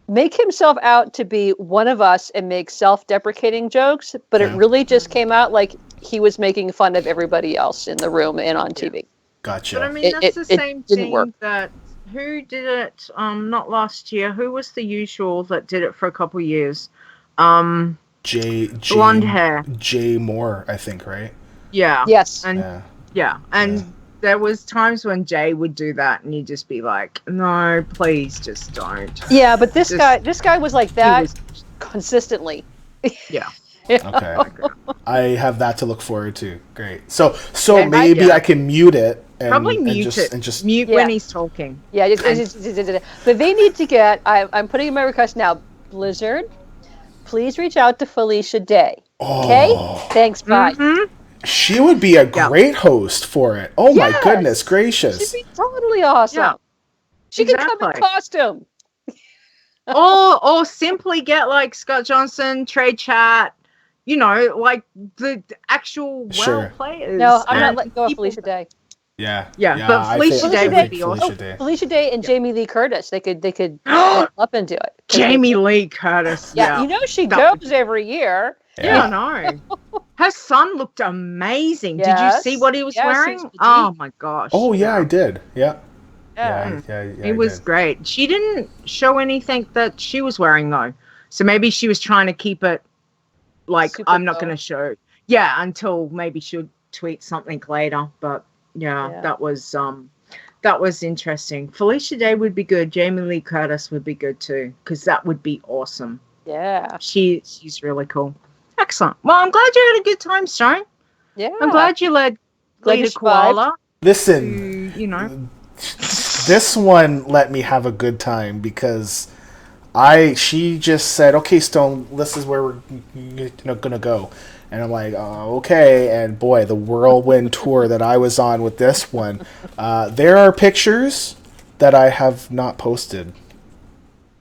make himself out to be one of us and make self-deprecating jokes, but it really just came out like he was making fun of everybody else in the room and on TV. Gotcha. But I mean, that's the same thing that who did it? Not last year. Who was the usual that did it for a couple years? Blonde hair. Jay Moore, I think, right? Yeah. Yes. And and there was times when Jay would do that, and you'd just be like, "No, please, just don't." Yeah, but this guy was like that consistently. Yeah. Okay. I have that to look forward to. Great. So maybe I can mute it. Probably mute when he's talking. Yeah. But they need to get. I'm putting in my request now. Blizzard, please reach out to Felicia Day. Okay. Thanks. Bye. Mm-hmm. She would be a great host for it. Oh my goodness gracious. She'd be totally awesome. Yeah. She could come in costume. or simply get like Scott Johnson, Trade Chat, like the actual players. No, I'm not letting go of Felicia Day. Yeah. But Felicia Day would be awesome. Felicia Day and Jamie Lee Curtis. They could up into it. Jamie Lee Curtis. Yeah. She goes every year. Yeah, I know. Her son looked amazing. Yes. Did you see what he was wearing? Oh my gosh. Oh yeah, I did. Yeah. It was great. She didn't show anything that she was wearing though. So maybe she was trying to keep it like I'm not going to show. Yeah, until maybe she'll tweet something later. But that was interesting. Felicia Day would be good. Jamie Lee Curtis would be good too, because that would be awesome. Yeah. She's really cool. Excellent. Well, I'm glad you had a good time, Stone. Yeah. I'm glad you led Leeta Koala. Listen, this one let me have a good time because she just said, "Okay, Stone, this is where we're gonna go," and I'm like, "Oh, okay." And boy, the whirlwind tour that I was on with this one, there are pictures that I have not posted.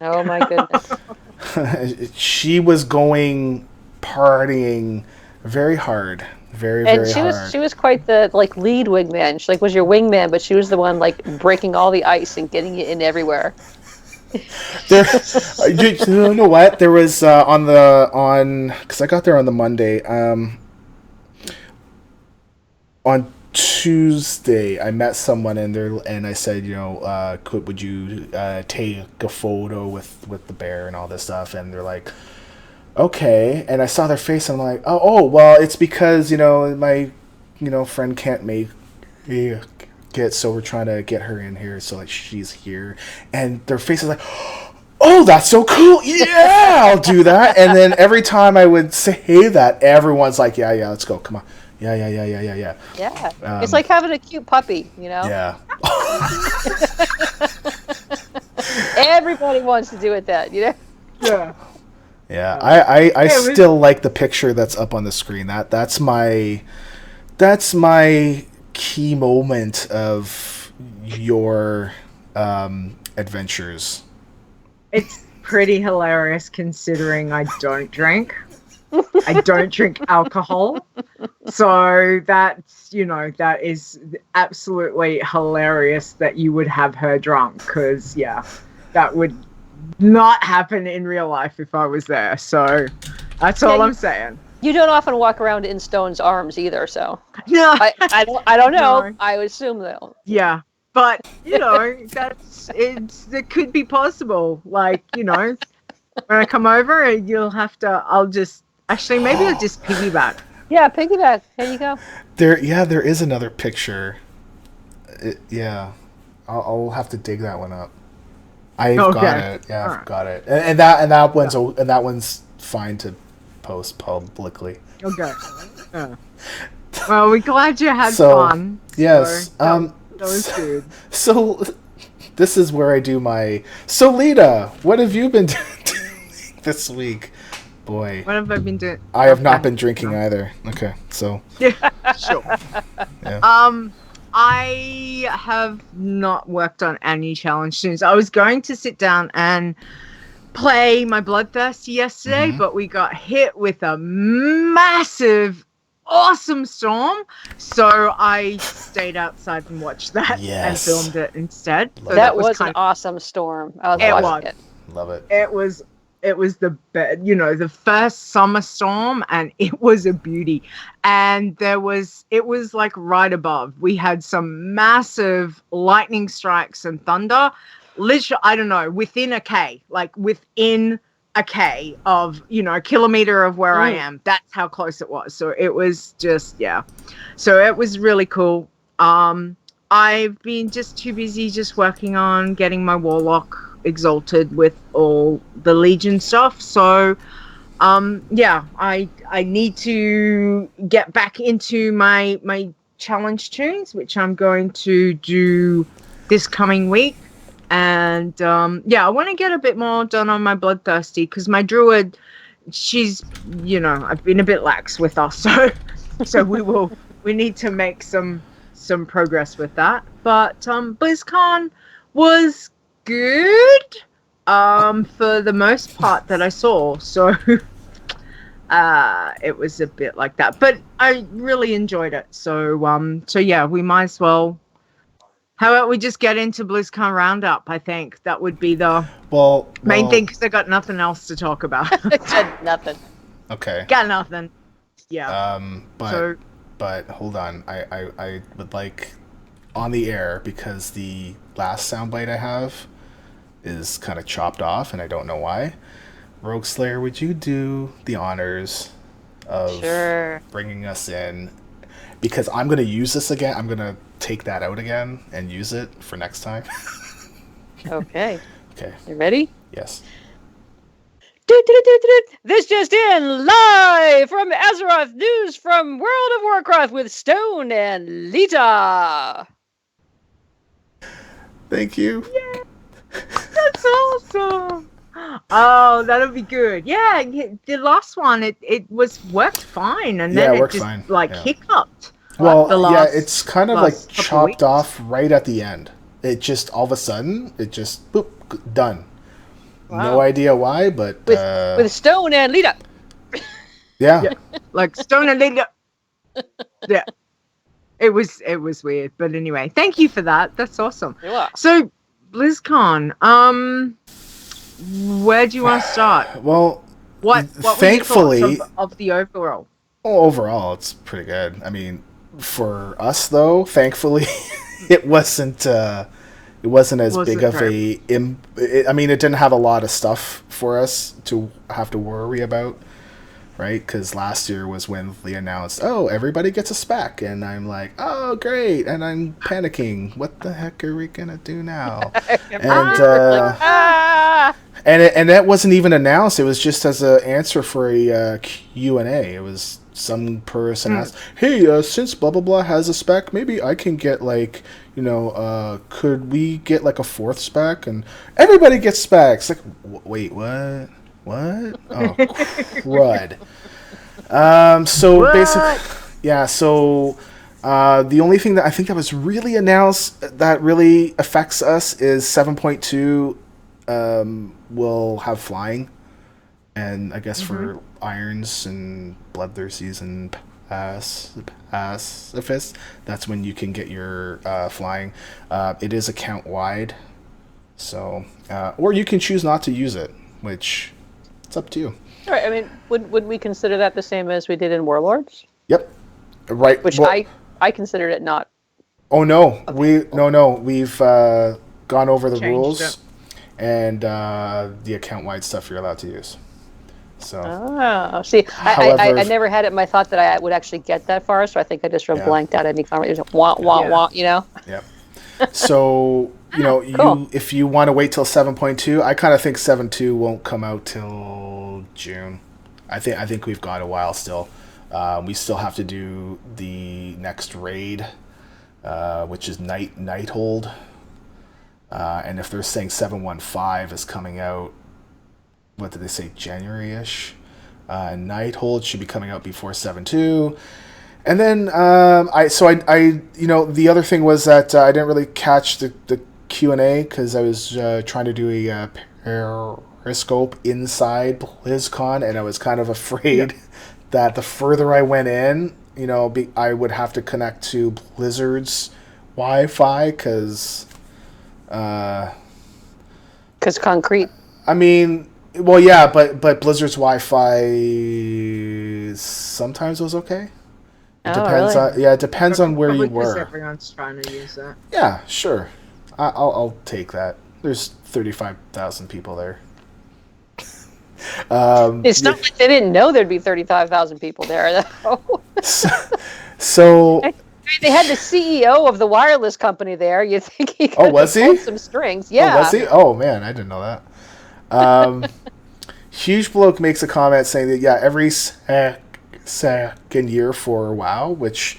Oh my goodness. She was partying very hard. Very hard. She was quite the lead wingman. She was your wingman, but she was the one breaking all the ice and getting it in everywhere. You know what? There was because I got there on the Monday. On Tuesday, I met someone in there, and I said, would you take a photo with the bear and all this stuff? And they're like, okay. And I saw their face, and I'm like, oh, well, it's because my friend can't make it, so we're trying to get her in here, so she's here. And their face is like, oh, that's so cool. Yeah, I'll do that. And then every time I would say that, everyone's like, yeah, let's go. Come on. Yeah. It's like having a cute puppy, you know? Yeah. Everybody wants to do it that, you know? Yeah. Yeah. I still like the picture that's up on the screen. That's my key moment of your adventures. It's pretty hilarious considering I don't drink. I don't drink alcohol. So that's, that is absolutely hilarious that you would have her drunk, because, yeah, that would not happen in real life if I was there. So that's all I'm saying. You don't often walk around in Stone's arms either, so. No. I don't know. No. I would assume, though. Yeah. But, it could be possible. Like, when I come over, maybe I'll just piggyback. Yeah, piggyback. There you go. There is another picture. I'll have to dig that one up. I've got it. Yeah, I've got it. And that one's fine to post publicly. Okay. Yeah. Well, we're glad you had fun. Yes. That was good. So this is where I do my. So Leeta, what have you been doing this week? Boy. What have I been doing? I have not been drinking either. Okay, so. Yeah, sure. Yeah. I have not worked on any challenge tunes. I was going to sit down and play my Bloodthirsty yesterday, but we got hit with a massive, awesome storm. So I stayed outside and watched that and filmed it instead. So that was an awesome storm. I was watching it. Love it. It was the first summer storm, and it was a beauty. And it was like right above. We had some massive lightning strikes and thunder. Literally, I don't know, within a K of, a kilometer of where I am. That's how close it was. So it was just, So it was really cool. I've been just too busy just working on getting my Warlock exalted with all the Legion stuff. So I need to get back into my challenge tunes, which I'm going to do this coming week. And I want to get a bit more done on my Bloodthirsty, because my druid, she's, I've been a bit lax with us, so we need to make some progress with that. But BlizzCon was good for the most part that I saw, so it was a bit like that, but I really enjoyed it. So we might as well, how about we just get into BlizzCon Roundup? I think that would be the main thing, because I got nothing else to talk about. Nothing. Okay. Got nothing. Yeah. But hold on, I would like on the air, because the last soundbite I have is kind of chopped off, and I don't know why. Rogueslayer, would you do the honors of bringing us in? Because I'm going to use this again. I'm going to take that out again and use it for next time. Okay. Okay. You ready? Yes. This just in, live from Azeroth, news from World of Warcraft with Stone and Leeta. Thank you. Yeah. That's awesome. Oh, that'll be good. Yeah, the last one, it was worked fine, and then it just fine. Hiccuped. Well, it's kind of like chopped off right at the end. It just all of a sudden, it just boop, done. Wow. No idea why, but with Stone and Leeta. Yeah, like Stone and Leeta. Yeah. It was weird, but anyway, thank you for that. That's awesome. So, BlizzCon, where do you want to start? Well, what thankfully, were your thoughts of the overall? Well, overall, it's pretty good. I mean, for us though, thankfully, it wasn't as big of a. I mean, it didn't have a lot of stuff for us to have to worry about. Right, because last year was when they announced, "Oh, everybody gets a spec," and I'm like, "Oh, great!" And I'm panicking. What the heck are we gonna do now? And that wasn't even announced. It was just as an answer for a Q&A. It was some person asked, hey, since blah blah blah has a spec, maybe I can get like, could we get like a 4th spec? And everybody gets specs. Like, wait, what? Oh, crud. So What? basically, yeah. So the only thing that I think that was really announced that really affects us is 7.2 will have flying, and I guess for irons and bloodthirsties and pacifists, that's when you can get your flying. It is account wide, so or you can choose not to use it, which it's up to you. All right. I mean, would we consider that the same as we did in Warlords? Yep. Right. Which well, I considered it not. Oh no, we've gone over the Changed rules, it. and the account-wide stuff you're allowed to use. So See, I However, never had it in my thought that I would actually get that far, so I think I just sort of blanked out any conversation. Want, yep. So Cool. if you want to wait till 7.2, I kind of think 7.2 won't come out till June. I think we've got a while still. We still have to do the next raid, which is Nighthold. And if they're saying 7.15 is coming out, what did they say, January-ish? Nighthold should be coming out before 7.2. And then the other thing was that I didn't really catch the Q&A because I was trying to do a Periscope inside BlizzCon, and I was kind of afraid that the further I went in, I would have to connect to Blizzard's Wi-Fi because concrete. I mean, well, yeah, but Blizzard's Wi-Fi sometimes was okay. It depends really? on it depends on where you Probably 'cause were. everyone's trying to use that. Yeah, sure. I'll take that. There's 35,000 people there. It's not like they didn't know there'd be 35,000 people there, though. So They had the CEO of the wireless company there. You think he could was he? pulled some strings? Yeah. Oh, was he? Oh man, I didn't know that. Huge Bloke makes a comment saying that every second year for WoW, which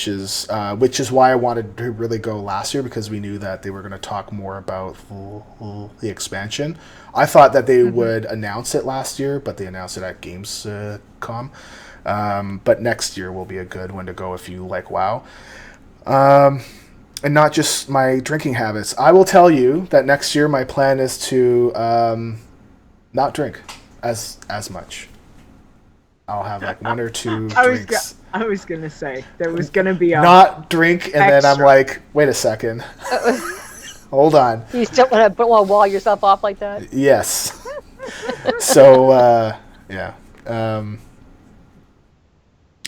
is why I wanted to really go last year, because we knew that they were going to talk more about the expansion. I thought that they would announce it last year, but they announced it at Gamescom. But next year will be a good one to go if you like WoW. And not just my drinking habits. I will tell you that next year my plan is to not drink as much. I'll have like one or two drinks. I was gonna say there was gonna be a not drink, and then I'm extra. like, wait a second, hold on. You still want to wall yourself off like that? Yes. So yeah.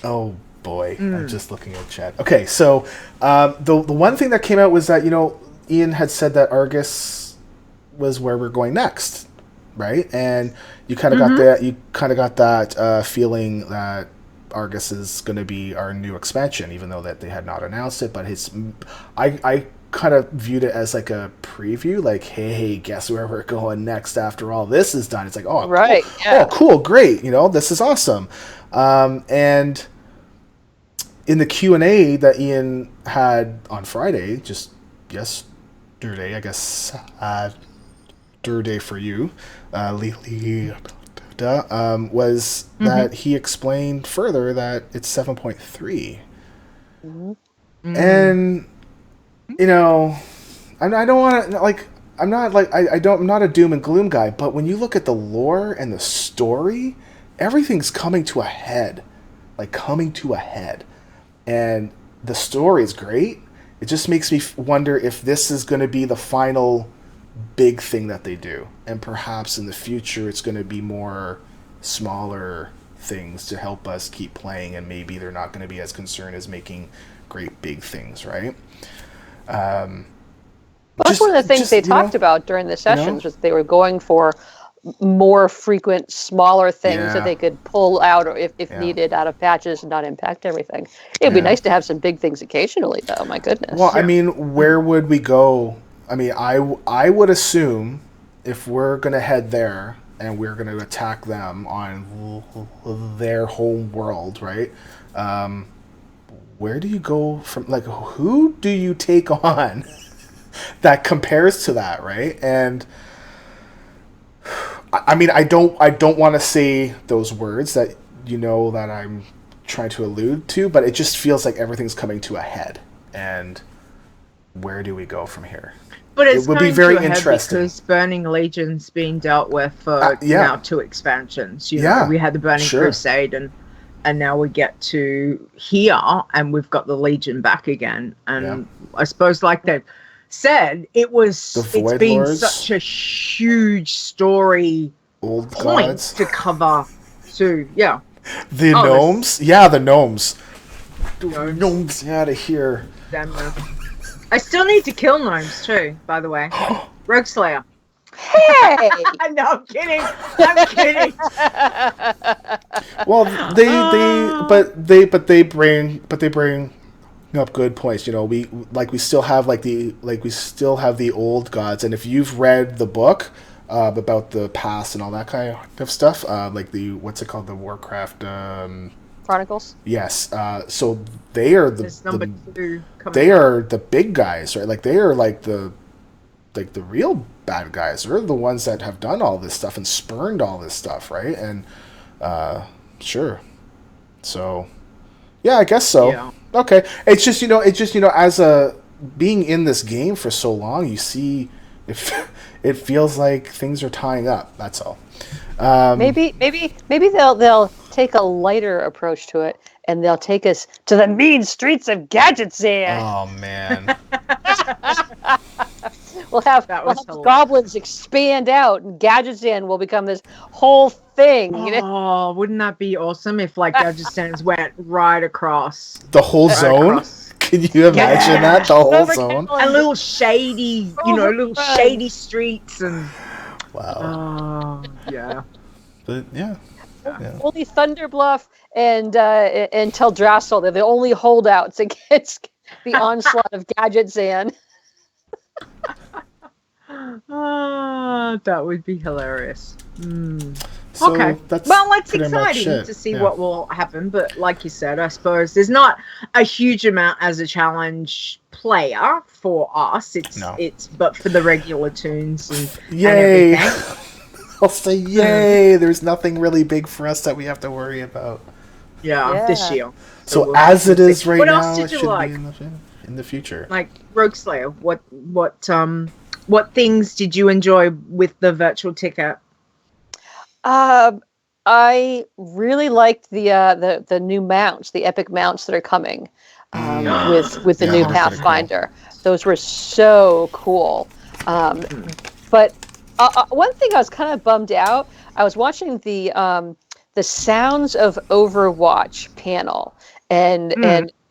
Oh boy, I'm just looking at chat. Okay, so the one thing that came out was that Ian had said that Argus was where we're going next, right? And you kind of got that. You kind of got that feeling that Argus is going to be our new expansion, even though that they had not announced it. But I kind of viewed it as like a preview, like, hey, guess where we're going next after all this is done. It's like, oh, right, cool. yeah. Oh, cool, great, this is awesome. And in the Q&A that Ian had on Friday, just yesterday, I guess, Saturday for you, Leeta, was that he explained further that it's 7.3. And I don't want to I'm not a doom and gloom guy, but when you look at the lore and the story, everything's coming to a head. And the story is great. It just makes me wonder if this is going to be the final big thing that they do. And perhaps in the future it's going to be more smaller things to help us keep playing, and maybe they're not going to be as concerned as making great big things, right? That's one of the things they talked about during the sessions, was they were going for more frequent, smaller things that they could pull out, or if needed, out of patches and not impact everything. It'd be nice to have some big things occasionally, though. My goodness. Well, I mean, where would we go? I mean, I would assume if we're going to head there, and we're going to attack them on their home world, right? Where do you go from? Like, who do you take on that compares to that, right? And I mean, I don't want to say those words that that I'm trying to allude to, but it just feels like everything's coming to a head. And where do we go from here? But it would be very interesting because Burning Legion's been dealt with for now 2 expansions. You know, we had the Burning Crusade, and now we get to here, and we've got the Legion back again. And I suppose, like they've said, it's been Lords, such a huge story old point gods to cover. So the gnomes, the gnomes. Gnomes out of here. Damn. I still need to kill gnomes too, by the way. Rogueslayer. Hey! No, I'm kidding. I'm kidding. Well, they bring up good points. We still have the old gods, and if you've read the book about the past and all that kind of stuff, like the the Warcraft Chronicles. Yes. So they are they are the big guys, right? Like they are the real bad guys. They're the ones that have done all this stuff and spurned all this stuff, right? And sure. So yeah, I guess so. Yeah. Okay. It's just as a being in this game for so long, you see it feels like things are tying up. That's all. Maybe they'll take a lighter approach to it, and they'll take us to the mean streets of Gadgetzan. Oh man. We'll have goblins expand out, and Gadgetzan will become this whole thing. Oh, wouldn't that be awesome if Gadgetzan went right across the whole zone? Can you imagine that? The whole zone? A little shady, shady streets and. Wow. Yeah. But yeah. Only Thunderbluff and Teldrassil, they're the only holdouts against the onslaught of Gadgetzan. That would be hilarious. So okay. Well, it's exciting to see what will happen, but like you said, I suppose there's not a huge amount as a challenge player for us. It's but for the regular Toons and everything. I'll say yay. There's nothing really big for us that we have to worry about. Yeah. This year. So as it is right now, it should be in the future. Like Rogueslayer, what things did you enjoy with the virtual ticket? I really liked the new mounts, the epic mounts that are coming with the new Pathfinder. Cool. Those were so cool. But one thing I was kind of bummed out. I was watching the Sounds of Overwatch panel, and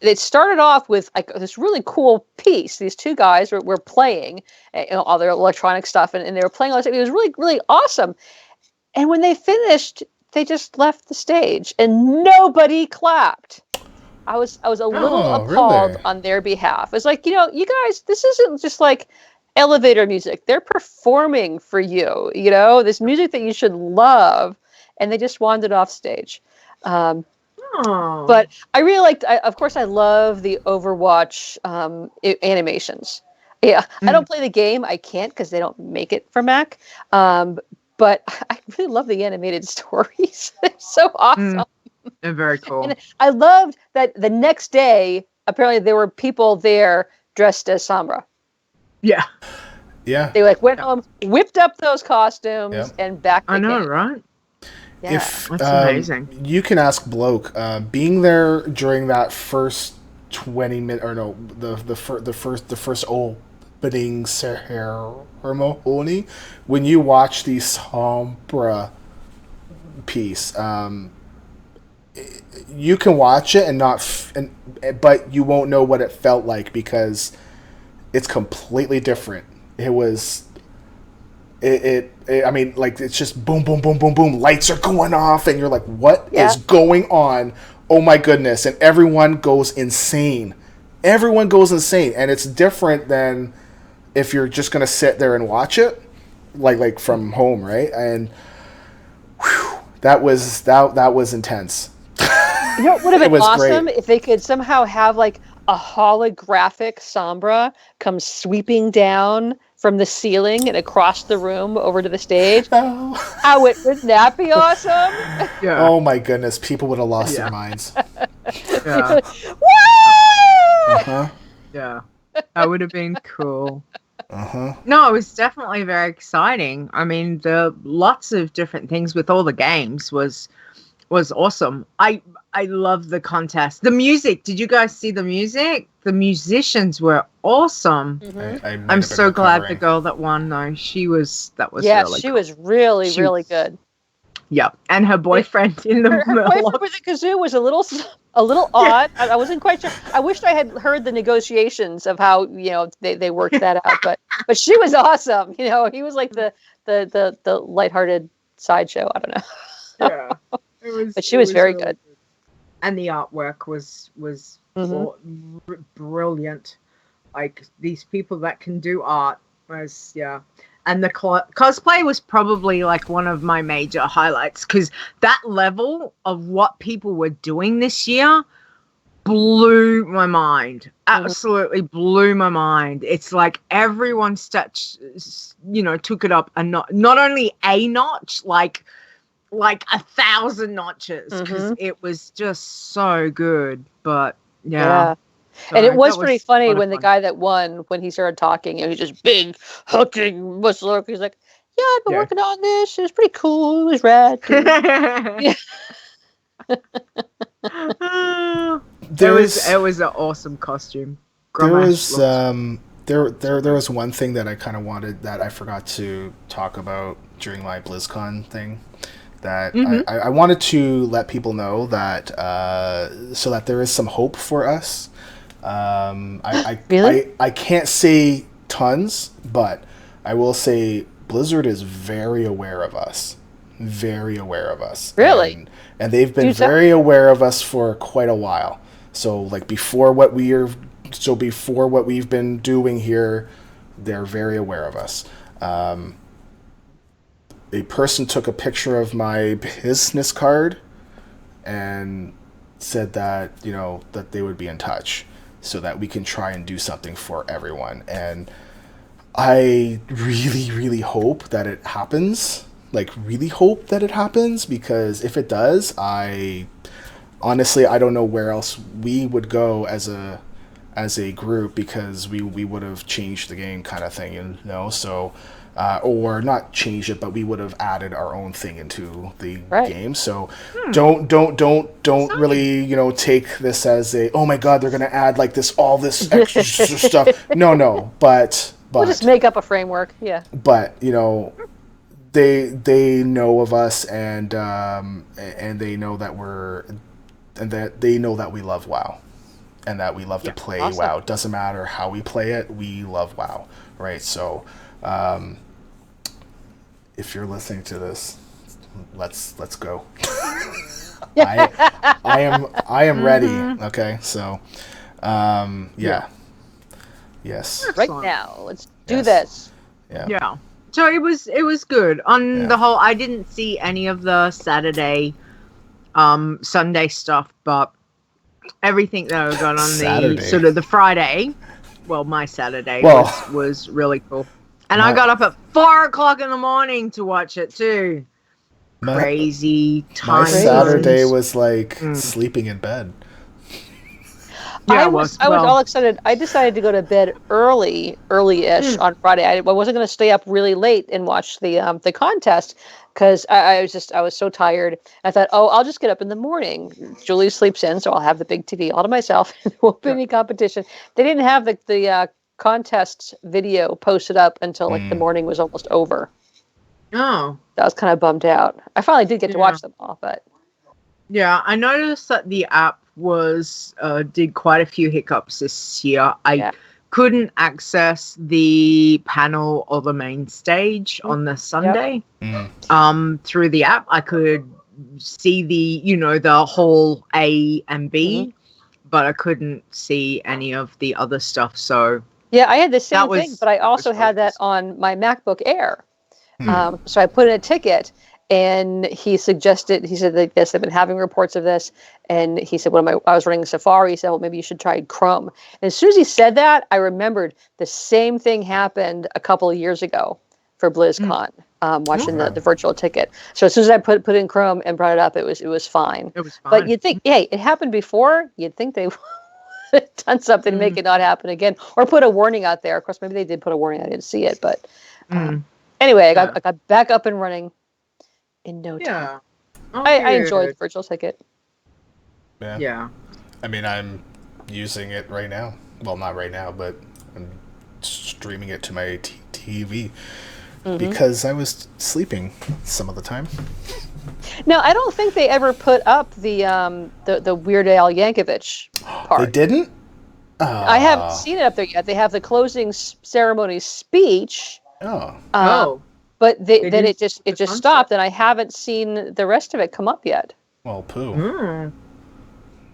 it started off with this really cool piece. These 2 guys were playing all their electronic stuff, and they were playing all this. It was really, really awesome. And when they finished, they just left the stage, and nobody clapped. I was a little appalled on their behalf. It's like, you guys, this isn't just like elevator music. They're performing for you, this music that you should love, and they just wandered off stage. But I really liked, of course, I love the Overwatch animations. Yeah, I don't play the game. I can't because they don't make it for Mac. But I really love the animated stories. They're so awesome. They're very cool. And I loved that the next day, apparently there were people there dressed as Sombra. Yeah. Yeah. They went home, whipped up those costumes, and back I know, right? Yeah. That's amazing. You can ask Bloke, being there during that first 20 minutes, or no, the first opening ceremony, when you watch the Sombra piece, you can watch it and but you won't know what it felt like because it's completely different. It was, I mean, like, it's just boom, boom, boom, boom, boom. Lights are going off, and you're like, what is going on? Oh my goodness. And everyone goes insane. And it's different than if you're just going to sit there and watch it, like from home, right? And that was intense. You know, it would have It been was awesome great. if they could somehow have like a holographic Sombra come sweeping down from the ceiling and across the room over to the stage. No. How wouldn't that be awesome? Yeah. Oh my goodness, people would have lost their Yeah. minds. Yeah. Woo! Uh-huh. Yeah. That would have been cool. Uh-huh. No, it was definitely very exciting. I mean, the lots of different things with all the games was awesome. I love the contest. The music. Did you guys see the music? The musicians were awesome. Mhm. I might I'm have been so glad the recovering. girl that won though. That was Yeah, really she cool. was really, She really was- good. Yeah. And her boyfriend in the Her boyfriend Murloc. with the kazoo was a little odd. I wasn't quite sure. I wished I had heard the negotiations of how they worked that out. But she was awesome. You know, he was like the lighthearted sideshow. I don't know. Yeah. It was, But she was very really good. And the artwork was Mhm. brilliant. Like these people that can do art was and the cosplay was probably like one of my major highlights because that level of what people were doing this year blew my mind. Absolutely blew my mind. It's like everyone took it up a notch, not only a notch, like 1,000 notches because it was just so good. But yeah. So And it was that pretty a funny lot of when the fun. guy that won, when he started talking, he's just big, hulking, muscular. He's like, "Yeah, I've been Yeah. working on this. It was pretty cool. It was rad." Yeah. It was an awesome costume. There was Grommash there was one thing that I kind of wanted that I forgot to talk about during my BlizzCon thing. That I wanted to let people know that so that there is some hope for us. Really? I can't say tons, but I will say Blizzard is very aware of us. Very aware of us. Really? And they've been very aware of us for quite a while. So like before what we've been doing here, they're very aware of us. A person took a picture of my business card and said that, that they would be in touch so that we can try and do something for everyone. And I really, really hope that it happens. Like, really hope that it happens, because if it does, honestly, I don't know where else we would go as a group, because we would have changed the game kind of thing, so or not changed it, but we would have added our own thing into the game. So don't really take this as a, oh my god, they're gonna add like all this extra stuff. No, but We'll just make up a framework. Yeah. But they know of us, and they know that they know that we love WoW, and that we love to play WoW. Doesn't matter how we play it, we love WoW, right? So if you're listening to this, let's go. I am ready. Okay, so yes. Right now, let's do this. Yeah. So it was good on the whole. I didn't see any of the Saturday, Sunday stuff, but everything that I got on Saturday. the sort of the Friday, well, my Saturday was really cool. And I got up at 4:00 in the morning to watch it too. Crazy time. My Saturday was like sleeping in bed. I was all excited. I decided to go to bed early-ish on Friday. I wasn't going to stay up really late and watch the contest, because I was so tired. I thought, I'll just get up in the morning. Julie sleeps in, so I'll have the big TV all to myself. There won't be any competition. They didn't have the contest video posted up until like the morning was almost over. Oh, I was kind of bummed out. I finally did get to watch them all, but yeah, I noticed that the app did quite a few hiccups this year. I couldn't access the panel or the main stage on the Sunday. Through the app, I could see the whole A and B, but I couldn't see any of the other stuff. So yeah, I had the same thing, but I also had that on my MacBook Air. So I put in a ticket, And he said that, yes, they've been having reports of this. And he said, I was running Safari. He said, well, maybe you should try Chrome. And as soon as he said that, I remembered the same thing happened a couple of years ago for BlizzCon, watching the virtual ticket. So as soon as I put in Chrome and brought it up, it was fine. It was fine. But you'd think, hey, it happened before. You'd think they would have done something to make it not happen again, or put a warning out there. Of course, maybe they did put a warning. I didn't see it, but anyway, I got back up and running in no time. Oh, I enjoyed the virtual ticket. Yeah. I mean, I'm using it right now. Well, not right now, but I'm streaming it to my TV because I was sleeping some of the time. Now, I don't think they ever put up the Weird Al Yankovic part. They didn't? I haven't seen it up there yet. They have the closing ceremony speech. But then it just stopped, and I haven't seen the rest of it come up yet. Well, poo. Yeah.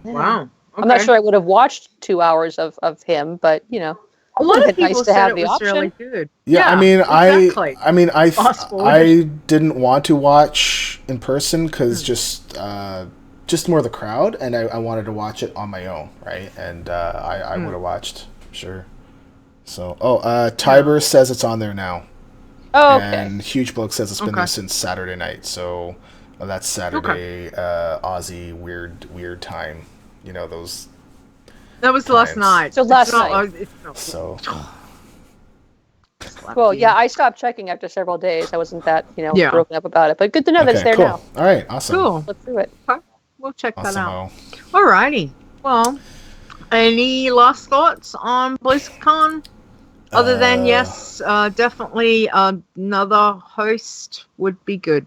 Wow. Okay. I'm not sure I would have watched 2 hours of him, but a lot of people nice to said have it the was option. really good. Yeah, exactly. I didn't want to watch in person because just more the crowd, and I wanted to watch it on my own, right? And I would have watched, sure. So, Tiber says it's on there now. Oh, okay. And Huge Bloke says it's been there since Saturday night. So that's Saturday, Aussie weird time. You know those. That was last night. So last night. So. Well, yeah, I stopped checking after several days. I wasn't that broken up about it, but good to know that it's there now. All right, awesome. Cool. Look through it. Okay. We'll check that out. Alrighty. Well, any last thoughts on BlizzCon? Other than definitely another host would be good.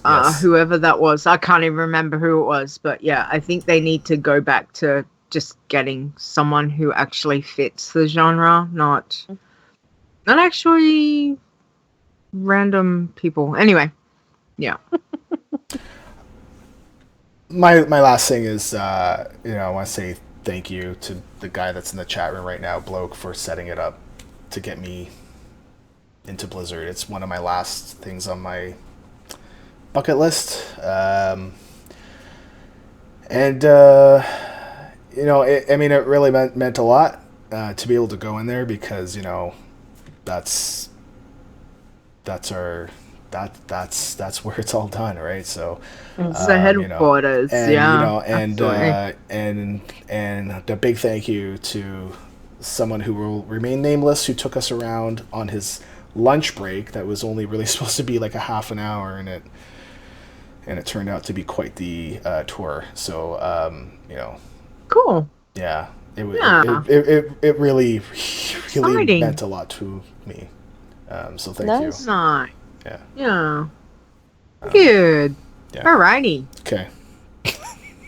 Yes. Whoever that was, I can't even remember who it was, but yeah, I think they need to go back to just getting someone who actually fits the genre, not actually random people. Anyway, yeah. My last thing is, I want to say thank you to the guy that's in the chat room right now, Bloke, for setting it up to get me into Blizzard. It's one of my last things on my bucket list. It really meant a lot to be able to go in there because, that's where it's all done, right? So it's the headquarters, and the big thank you to someone who will remain nameless, who took us around on his lunch break that was only really supposed to be like a half an hour, and it turned out to be quite the tour. So cool. Yeah, it really meant a lot to me. So thank you. That's nice. Yeah. Good. Yeah. Alrighty. Okay.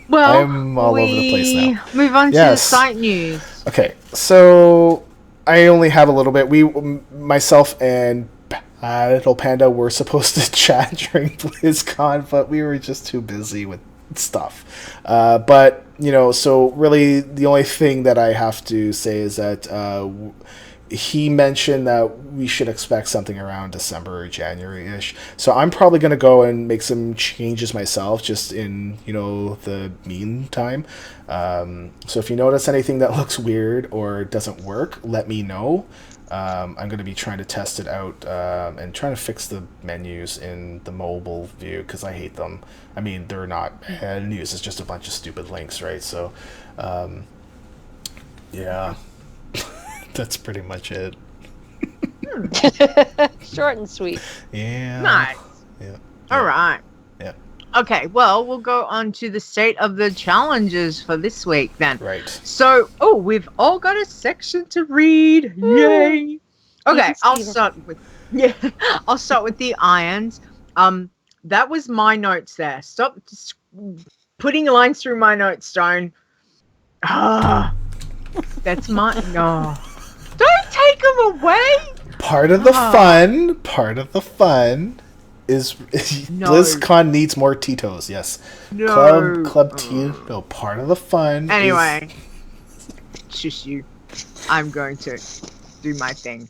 Well, I'm all over the place now. Move on to the site news. Okay, so I only have a little bit. Myself and Little Panda were supposed to chat during BlizzCon, but we were just too busy with stuff. But so really the only thing that I have to say is that he mentioned that we should expect something around December or January-ish. So I'm probably going to go and make some changes myself just in, the meantime. So if you notice anything that looks weird or doesn't work, let me know. I'm going to be trying to test it out and trying to fix the menus in the mobile view because I hate them. I mean, they're not menus. It's just a bunch of stupid links, right? So, yeah. That's pretty much it. Short and sweet. Yeah. Nice. Yeah. All right. Yeah. Okay, well, we'll go on to the state of the challenges for this week then. Right. So, we've all got a section to read. Yay. Okay, I'll start with the irons. That was my notes there. Stop putting lines through my notes, Stone. That's my no. Don't take them away. Part of the fun is BlizzCon needs more Titos. Yes. No. Club Tito. Part of the fun. Anyway, shush you. I'm going to do my thing.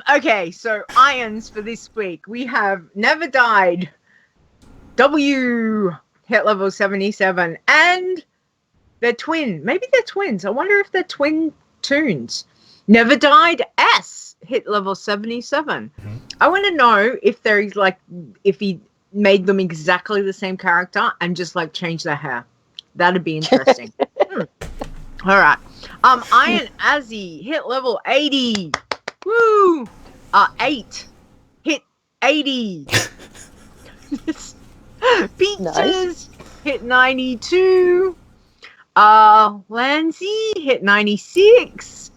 Okay, so irons for this week. We have Never Died, W hit level 77, and they're twin. Maybe they're twins. I wonder if they're twin Toons. Never Died S hit level 77. I want to know if there is like if he made them exactly the same character and just like changed their hair. That'd be interesting. All right. Iron Azzy hit level 80. Woo! 8 hit 80. Peaches hit 92. Lancy hit 96.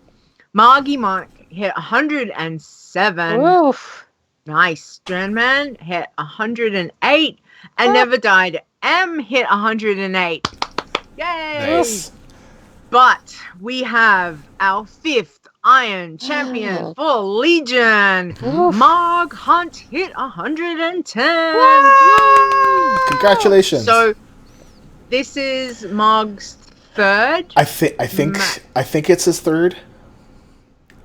Margie Mike hit 107. Oof. Nice. Strandman hit 108. And Never Died M hit 108. Yay! Nice. But we have our 5th Iron Champion for Legion. Marg Hunt hit 110. Woo! Congratulations. So this is Marg's 3rd. I think it's his 3rd.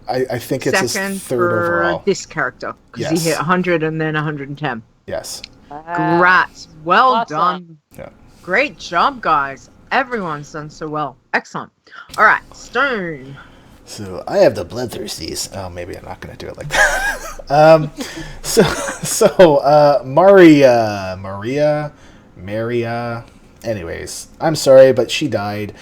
I think it's his Second 3rd for overall. this character because he Yes. hit 100 and then 110. Yes. Congrats. Well Awesome. done. Yeah. Great job, guys. Everyone's done so well. Excellent. All right, Stone. So I have the bloodthirsties. Oh, maybe I'm not going to do it like that. Maria. Anyways, I'm sorry, but she died.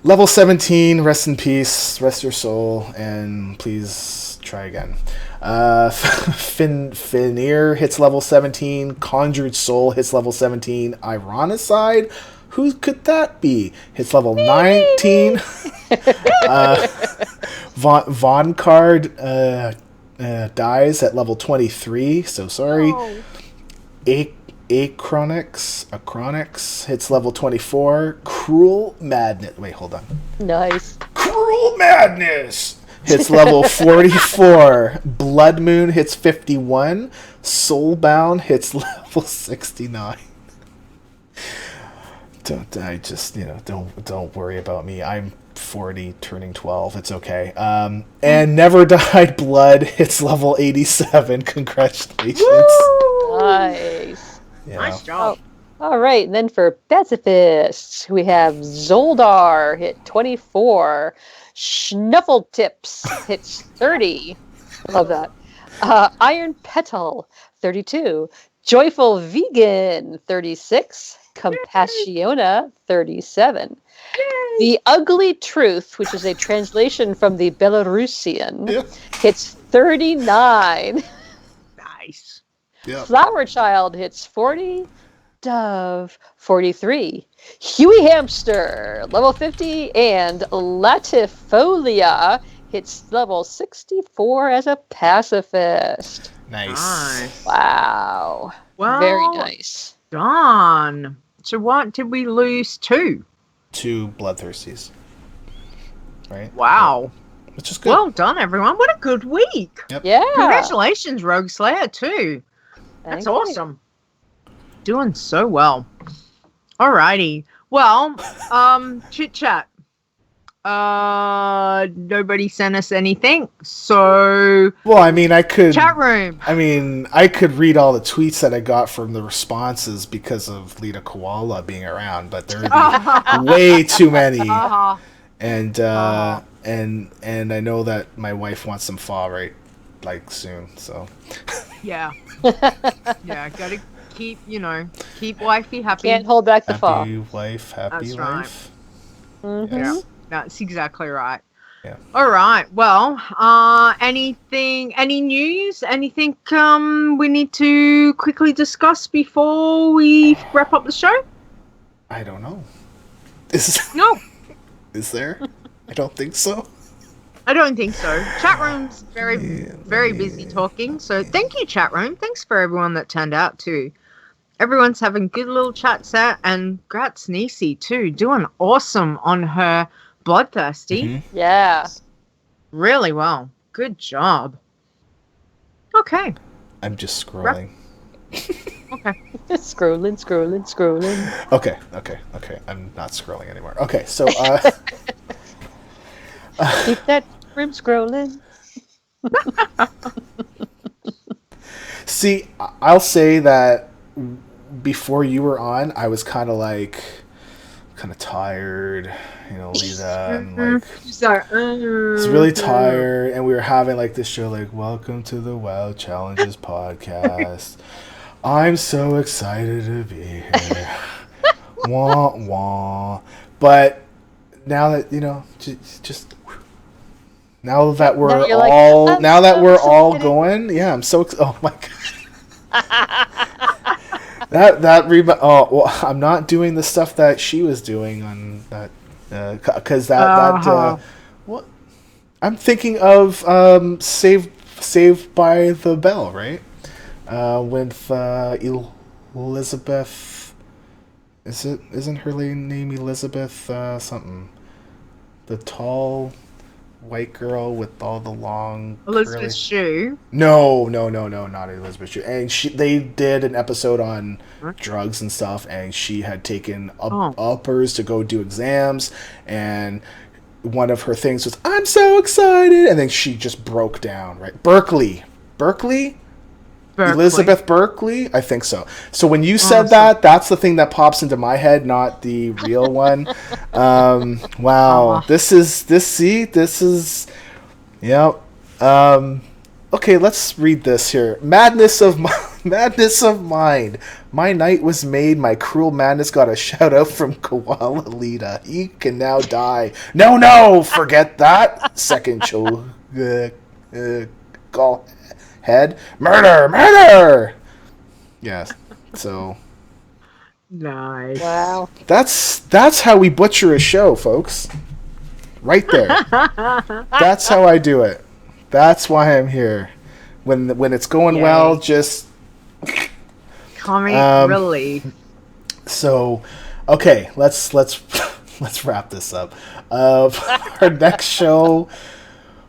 Level 17. Rest in peace. Rest your soul, and please try again. Finir hits level 17. Conjured Soul hits level 17. Ironicide. Who could that be? Hits level 19. Von Card dies at level 23. So sorry. Acronix hits level 24. Cruel Madness. Wait, hold on. Nice. Cruel Madness hits level 44. Blood Moon hits 51. Soulbound hits level 69. Don't worry about me. I'm 40, turning 12. It's okay. And Never Died Blood hits level 87. Congratulations. Nice. Yeah. Nice job. All right, and then for pacifists, we have Zoldar hit 24. Schnuffletips hits 30. Love that. Iron Petal 32. Joyful Vegan 36. Compassiona 37. The Ugly Truth, which is a translation from the Belarusian, hits 39. Nice. Yeah. Flower Child hits 40. Dove 43. Huey Hamster level 50, and Latifolia hits level 64 as a pacifist. Nice. Wow. Well, Very nice. done. So what did we lose to? 2 bloodthirsties. Right? Wow. Which is good. Well done, everyone. What a good week. Yep. Yeah. Congratulations, Rogueslayer, too. That's Thank you. awesome. Doing so well. Alrighty. Well, Chit Chat. Nobody sent us anything, so Well, I mean, I could chatroom. read all the tweets that I got from the responses because of Leeta Koala being around, but there would be way too many. And I know that my wife wants some pho like soon, so Yeah. Yeah, gotta keep wifey happy. Can't hold back the fall. happy wife, happy That's right. life. Mhm. Yes. That's exactly right. Yeah. All right. Well, any news? Anything we need to quickly discuss before we wrap up the show? I don't know. No, Is there? I don't think so. I don't think so. Chat room's very busy talking. So thank you, chat room. Thanks for everyone that turned out too. Everyone's having good little chat set, and Gratz Nisi too, doing awesome on her Bloodthirsty. Mm-hmm. Yeah. Really well. Good job. Okay. I'm just scrolling. Okay. Scrolling. Okay. I'm not scrolling anymore. Okay, so Keep that room scrolling. see, I'll say that before you were on, I was kind of tired, Leeta, and like it's really tired, and we were having like this show like welcome to the WoW Challenges podcast. I'm so excited to be here. Wah wah. But now that just now that we're all going, yeah, I'm so oh my god. I'm not doing the stuff that she was doing on that because what I'm thinking of Saved by the Bell, right? With Elizabeth. Isn't her name Elizabeth something? The tall white girl with all the long Elizabeth Shue. No, not Elizabeth Shue. And they did an episode on drugs and stuff, and she had taken uppers to go do exams, and one of her things was, I'm so excited, and then she just broke down, right? Berkeley. Elizabeth Berkeley? I think so. So when you said that, that's the thing that pops into my head, not the real one. Wow. This is yep. Okay, let's read this here. Madness of mind. My night was made. My cruel madness got a shout out from Koala Leeta. He can now die. No, forget that. Second call head. Murder. Yes. So. Nice. Wow. That's how we butcher a show, folks. Right there. That's how I do it. That's why I'm here. When it's going well, just comic relief. So, okay, let's wrap this up. Our next show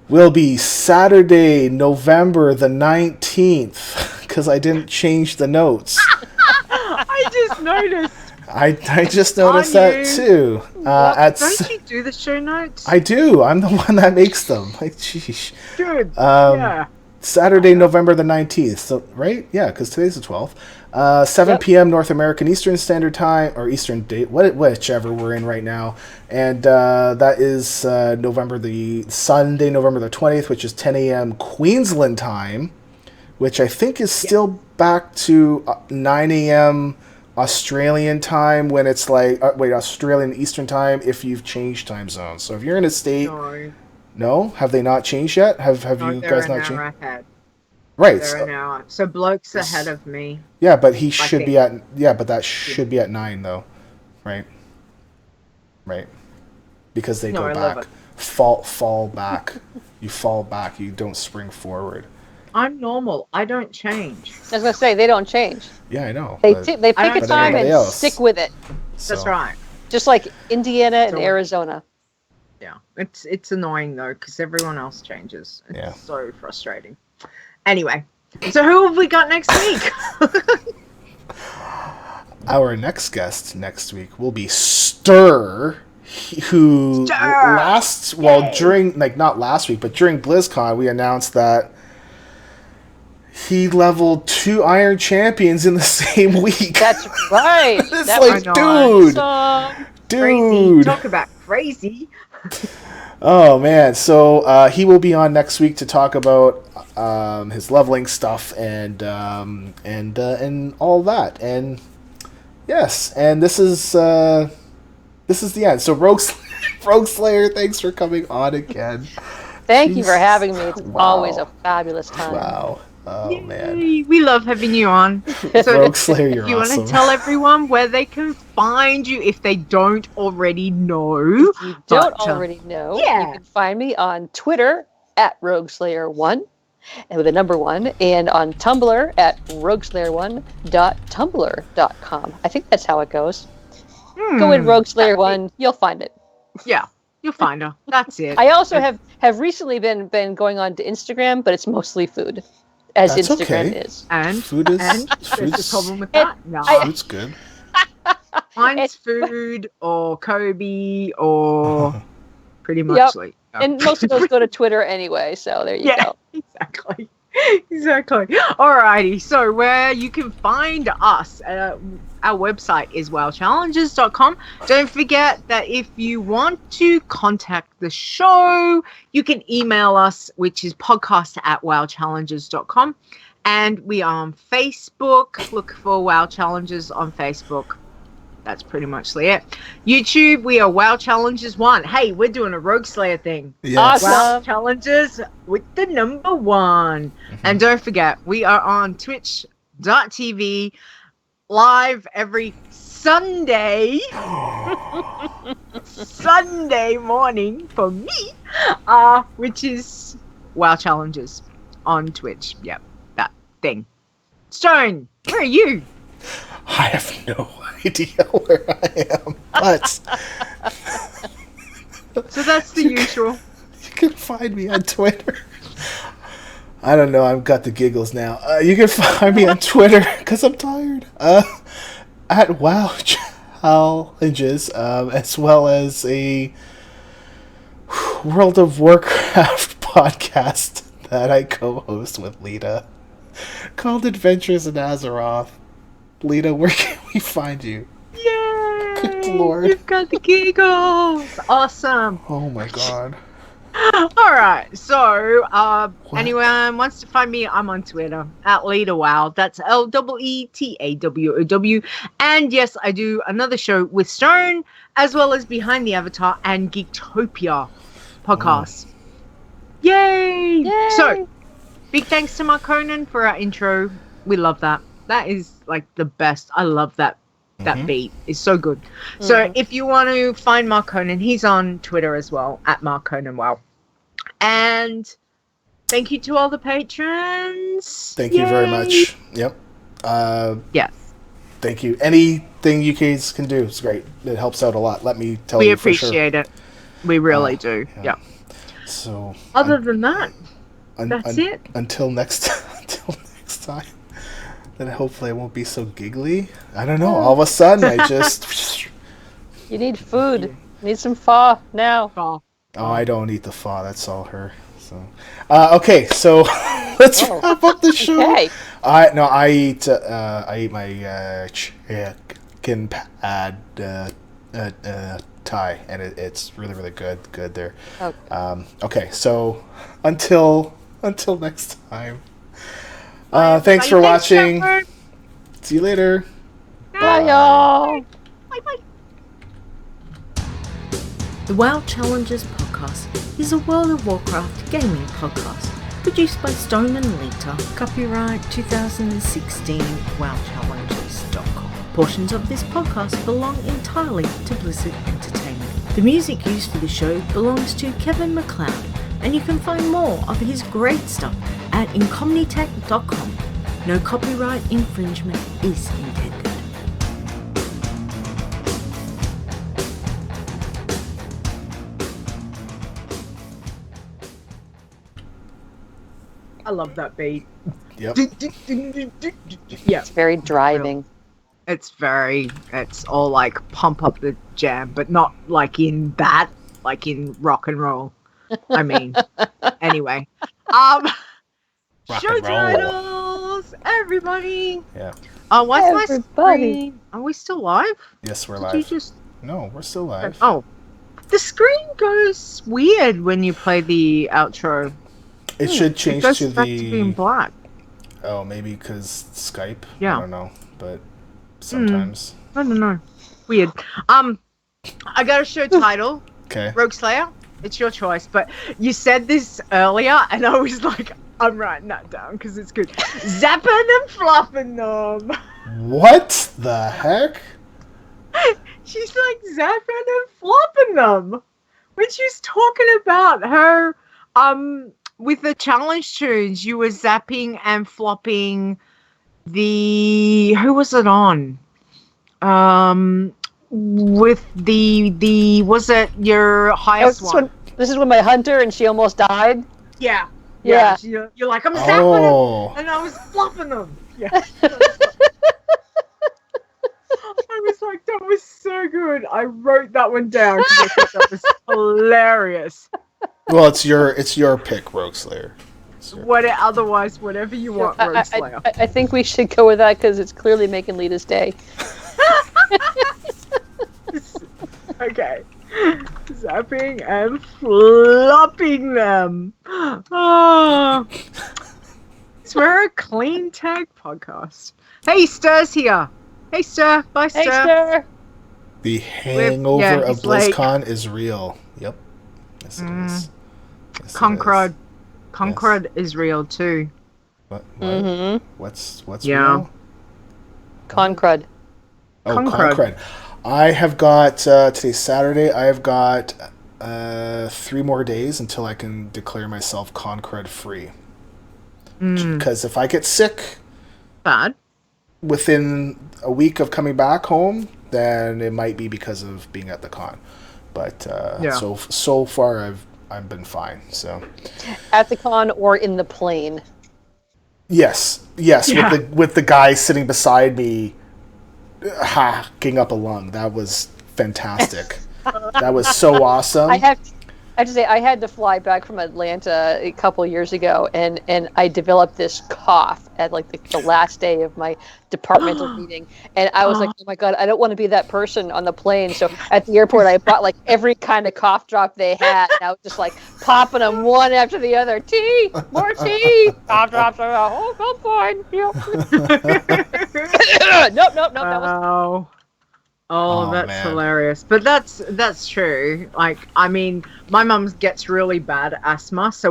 will be Saturday, November the 19th, because I didn't change the notes. I just noticed. I just noticed that too. Don't you do the show notes? I do. I'm the one that makes them. Like, sheesh. Good. Yeah. Saturday, November the 19th. So, right? Yeah, because today's the 12th. 7 p.m. North American Eastern Standard Time, or Eastern Date, whichever we're in right now. And that is Sunday, November the 20th, which is 10 a.m. Queensland time, which I think is still back to 9 a.m. Australian time when it's like, Australian Eastern time if you've changed time zones. So if you're in a state... No? Have they not changed yet? Have you guys not changed? Ahead. Right. They're an hour. So Bloke's ahead of me. Yeah, but he should be at... Yeah, but that should be at 9, though. Right? Right. Because they go back. Fall back. You fall back. You don't spring forward. I'm normal. I don't change. I was going to say, they don't change. Yeah, I know. They pick a time and stick with it. So. That's right. Just like Indiana and Arizona. Yeah, it's annoying though because everyone else changes. It's so frustrating. Anyway, so who have we got next week? Our next guest next week will be Stir, who during not last week, but during BlizzCon, we announced that he leveled 2 Iron Champions in the same week. That's right. It's like, dude. Crazy. Talk about crazy. Oh man, so he will be on next week to talk about his leveling stuff and all that. And yes, and this is the end. So Rogueslayer, thanks for coming on again. Thank you for having me. It's always a fabulous time. Wow. Oh, Yay. man. We love having you on. So Rogueslayer, you're you awesome. want to tell everyone where they can find you if they don't already know? If you don't already know, you can find me on Twitter at Rogueslayer1 and with the number 1, and on Tumblr at rogueslayer1.tumblr.com. I think that's how it goes. Go in Rogueslayer1, you'll find it. Yeah. You'll find her. That's it. I also have recently been going on to Instagram, but it's mostly food. As That's Instagram is. And food is there's a problem with that? No. Food's good. Mine's food or Kobe or pretty much like and most of those go to Twitter anyway, so there you go. Exactly. Exactly. Alrighty. So where you can find us, our website is wowchallenges.com. Don't forget that if you want to contact the show, you can email us, which is podcast@wowchallenges.com. And we are on Facebook. Look for Wow Challenges on Facebook. That's pretty much it. YouTube, we are WoW Challenges 1. Hey, we're doing a Rogueslayer thing. Yes. Awesome. WoW Challenges with the number 1. And don't forget, we are on twitch.tv live every Sunday. Sunday morning for me. Which is WoW Challenges on Twitch. Yep, that thing. Stone, where are you? I have no idea where I am, but So that's the usual. you can find me on Twitter. I don't know. I've got the giggles now. You can find me on Twitter because I'm tired. At WoW Challenges, as well as a World of Warcraft podcast that I co-host with Leeta called Adventures in Azeroth. Leeta, where can we find you? Yay! Good Lord. You've got the giggles. Awesome. Oh my god. All right. So, anyone wants to find me, I'm on Twitter at LeetaWow. That's LEETAWOW. And yes, I do another show with Stone, as well as Behind the Avatar and Geektopia podcasts. Yay! Yay! So, big thanks to Mark Conan for our intro. We love that. That is like the best. I love that. That beat is so good. So if you want to find Mark Conan, he's on Twitter as well, at Mark Conan Wow. And thank you to all the patrons. Thank you very much. Yep. Yes. Thank you. Anything you guys can do is great. It helps out a lot. Let me tell We you for sure. appreciate it. We really do. Yeah. So Other than that, that's it. Until next time. Then hopefully I won't be so giggly. I don't know. All of a sudden I just You need food. You need some pho now. Oh. Oh, I don't eat the pho. That's all her. So, okay. So let's wrap up the show. Okay. I eat my chicken pad Thai, and it's really really good there. Okay. Okay. So until next time. Thanks for watching. See you later. Bye, y'all. Bye. The WoW Challenges podcast is a World of Warcraft gaming podcast produced by Stone and Leeta. Copyright 2016 WoWChallenges.com. Portions of this podcast belong entirely to Blizzard Entertainment. The music used for the show belongs to Kevin MacLeod, and you can find more of his great stuff at incomnitech.com. No copyright infringement is intended. I love that beat. Yep. Yeah. It's very driving. It's all like pump up the jam, but not like in that, like in rock and roll. I mean, anyway. Rock Show and roll. titles, everybody. Yeah. What's my Everybody. screen? Are we still live? Yes, we're Did live. you just? No, we're still live. Oh, the screen goes weird when you play the outro. It should It change goes to back to being the. black. Oh, maybe because Skype. Yeah. I don't know, but sometimes. I don't know. Weird. I got a show title. Okay. Rogueslayer. It's your choice, but you said this earlier, and I was like, I'm writing that down because it's good. Zapping and flopping them. What the heck? She's like zapping and flopping them. When she's talking about her, with the challenge tunes, you were zapping and flopping the, who was it on? With the was it your highest one? This is when my hunter and she almost died. Yeah. Yeah. You're like, I'm zapping Oh. them, and I was flopping them. Yeah. I was like, that was so good. I wrote that one down because I thought that was hilarious. Well, it's your pick, Rogueslayer. Otherwise, whatever you want, Rogueslayer. I think we should go with that because it's clearly making Leeta's day. Okay. Zapping and flopping them. Oh. We're a clean tag podcast. Hey, Stir's here. Hey, Stir. Bye, Stir. Hey, Stir. The hangover of he's late. BlizzCon is real. Yep. Yes, it is. Yes, Conquerod. it is. Conquerod is real too. What? Mm-hmm. What's Yeah. real? Concrud. Oh, Concrud. Concrud. I have got, today's Saturday, I have got 3 more days until I can declare myself Concrud free. Because if I get sick Bad. within a week of coming back home, then it might be because of being at the con. But so far I've been fine. So At the con or in the plane. yes, Yeah. with the guy sitting beside me hacking up a lung. That was fantastic. That was so awesome. I have to say, I had to fly back from Atlanta a couple years ago, and I developed this cough at like the last day of my departmental meeting, and I was like, oh my god, I don't want to be that person on the plane. So at the airport, I bought like every kind of cough drop they had, and I was just like popping them one after the other. Tea, more tea, cough drops. Oh, I'm fine. Yep. Nope. That was. Oh, that's man. hilarious. But that's true. Like, I mean, my mum gets really bad asthma, so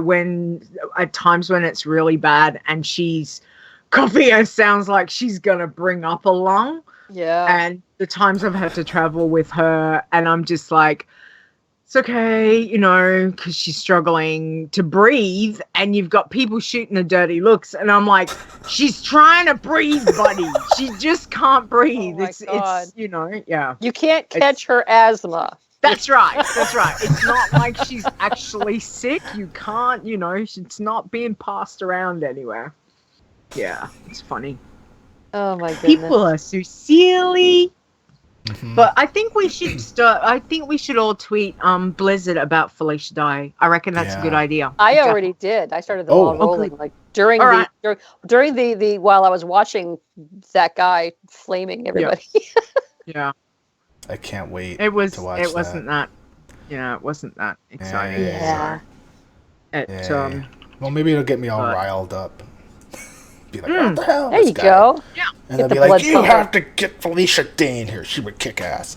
at times when it's really bad and she's coughing, it sounds like she's gonna bring up a lung. Yeah. And the times I've had to travel with her, and I'm just like, it's okay, because she's struggling to breathe, and you've got people shooting her dirty looks, and I'm like, she's trying to breathe, buddy. She just can't breathe. Oh my God. It's yeah. You can't catch her asthma. That's right. It's not like she's actually sick. You can't, it's not being passed around anywhere. Yeah, it's funny. Oh my goodness. People are so silly. Mhm. But I think we should start. I think we should all tweet Blizzard about Felicia Day. I reckon that's a good idea. I already did. I started the ball rolling like during All during the while I was watching that guy flaming everybody. Yeah. I can't wait It was. to watch It wasn't that. Yeah, it wasn't that exciting. Yeah. Well, maybe it'll get me all riled up. Be like, what the hell? There you go. Yeah. And Get they'll the be blood like, you pumping. have to get Felicia Day in here. She would kick ass.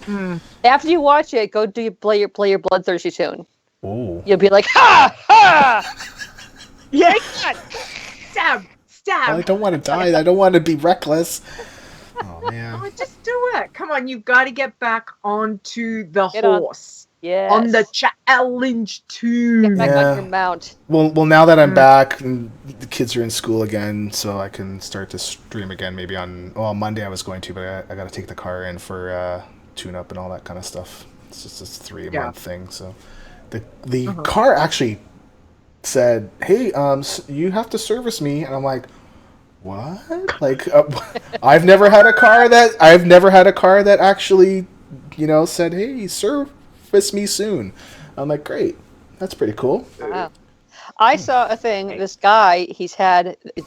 After you watch it, go play your bloodthirsty tune. Ooh. You'll be like, ha ha! Yeah. Stab. I don't want to die. I don't want to be reckless. Oh, man. Oh, just do it. Come on, you've got to get back onto the Get on. horse. Yes. On the challenge too. Get back Yeah. on your mount. Well, now that I'm back and the kids are in school again, so I can start to stream again. Maybe on Monday I was going to, but I got to take the car in for tune-up and all that kind of stuff. It's just this 3-month thing. So the car actually said, "Hey, you have to service me," and I'm like, "What?" Like, I've never had a car that actually, said, "Hey, service me soon." I'm like, great, that's pretty cool. Wow. I saw a thing. This guy, it's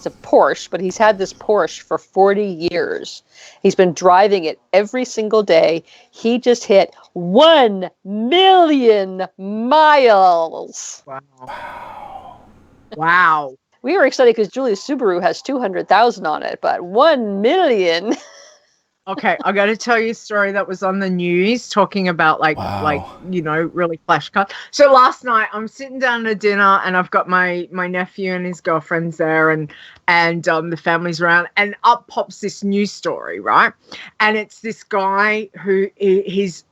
a Porsche, but he's had this Porsche for 40 years. He's been driving it every single day. He just hit 1 million miles. Wow. We were excited because Julia's Subaru has 200,000 on it, but 1 million. Okay, I got to tell you a story that was on the news talking about really flash cut. So last night I'm sitting down at dinner and I've got my nephew and his girlfriend's there and the family's around, and up pops this news story, right? And it's this guy who his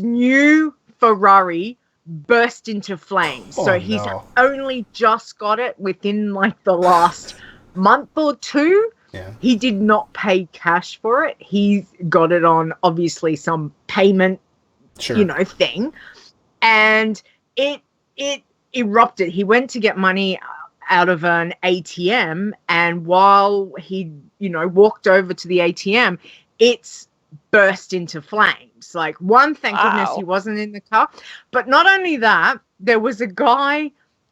new Ferrari burst into flames. Oh, so he's no. only just got it within like the last month or two. Yeah. He did not pay cash for it. He got it on obviously some payment, thing, and it erupted. He went to get money out of an ATM, and while he walked over to the ATM, it's burst into flames. Like, thank goodness he wasn't in the car. But not only that, there was a guy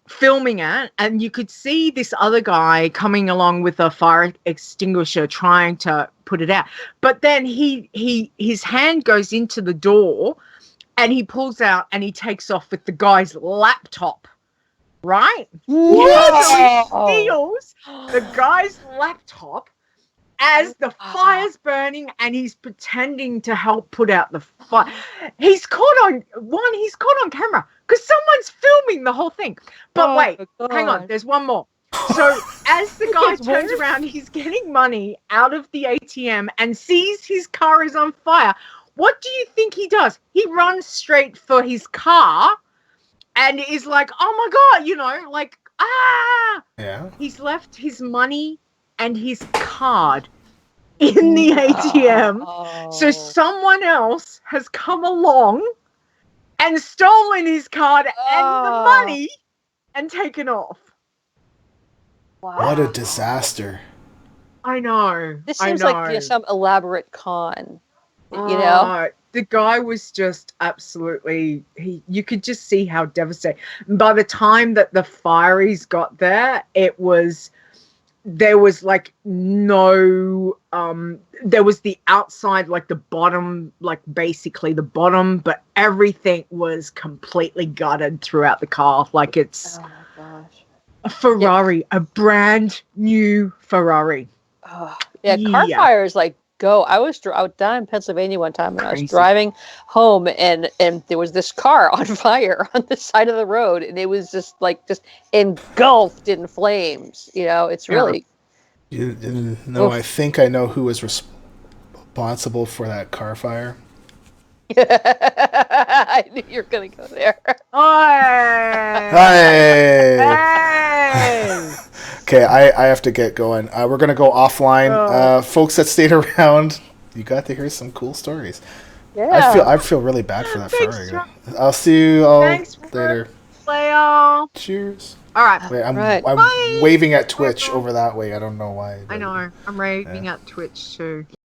filming it, and you could see this other guy coming along with a fire extinguisher trying to put it out. But then his hand goes into the door, and he pulls out and he takes off with the guy's laptop. Right? What? So he steals the guy's laptop as the fire's burning, and he's pretending to help put out the fire. He's caught on camera because someone's filming the whole thing. But wait, hang on, there's one more. So as the guy turns around, he's getting money out of the ATM and sees his car is on fire. What do you think he does? He runs straight for his car and is like, oh my God, Yeah. He's left his money and his card in the ATM. So someone else has come along and stolen his card and the money and taken off. Wow. What a disaster. I know. This seems like some elaborate con. The guy was just absolutely, you could just see how devastating. By the time that the fireys got there, there was like no, there was the outside, like the bottom, like basically the bottom, but everything was completely gutted throughout the car. Like it's a Ferrari, a brand new Ferrari. Car fires go. I was down in Pennsylvania one time and I was driving home and there was this car on fire on the side of the road and it was just engulfed in flames. It's really. I think I know who was responsible for that car fire. I knew you were going to go there. Hey! Okay, I have to get going. We're going to go offline. Folks that stayed around, you got to hear some cool stories. Yeah. I feel really bad for that furry. I'll see you all later. Cheers. All right. Wait, I'm waving at Twitch over that way. I don't know why. I know. I'm waving at Twitch too.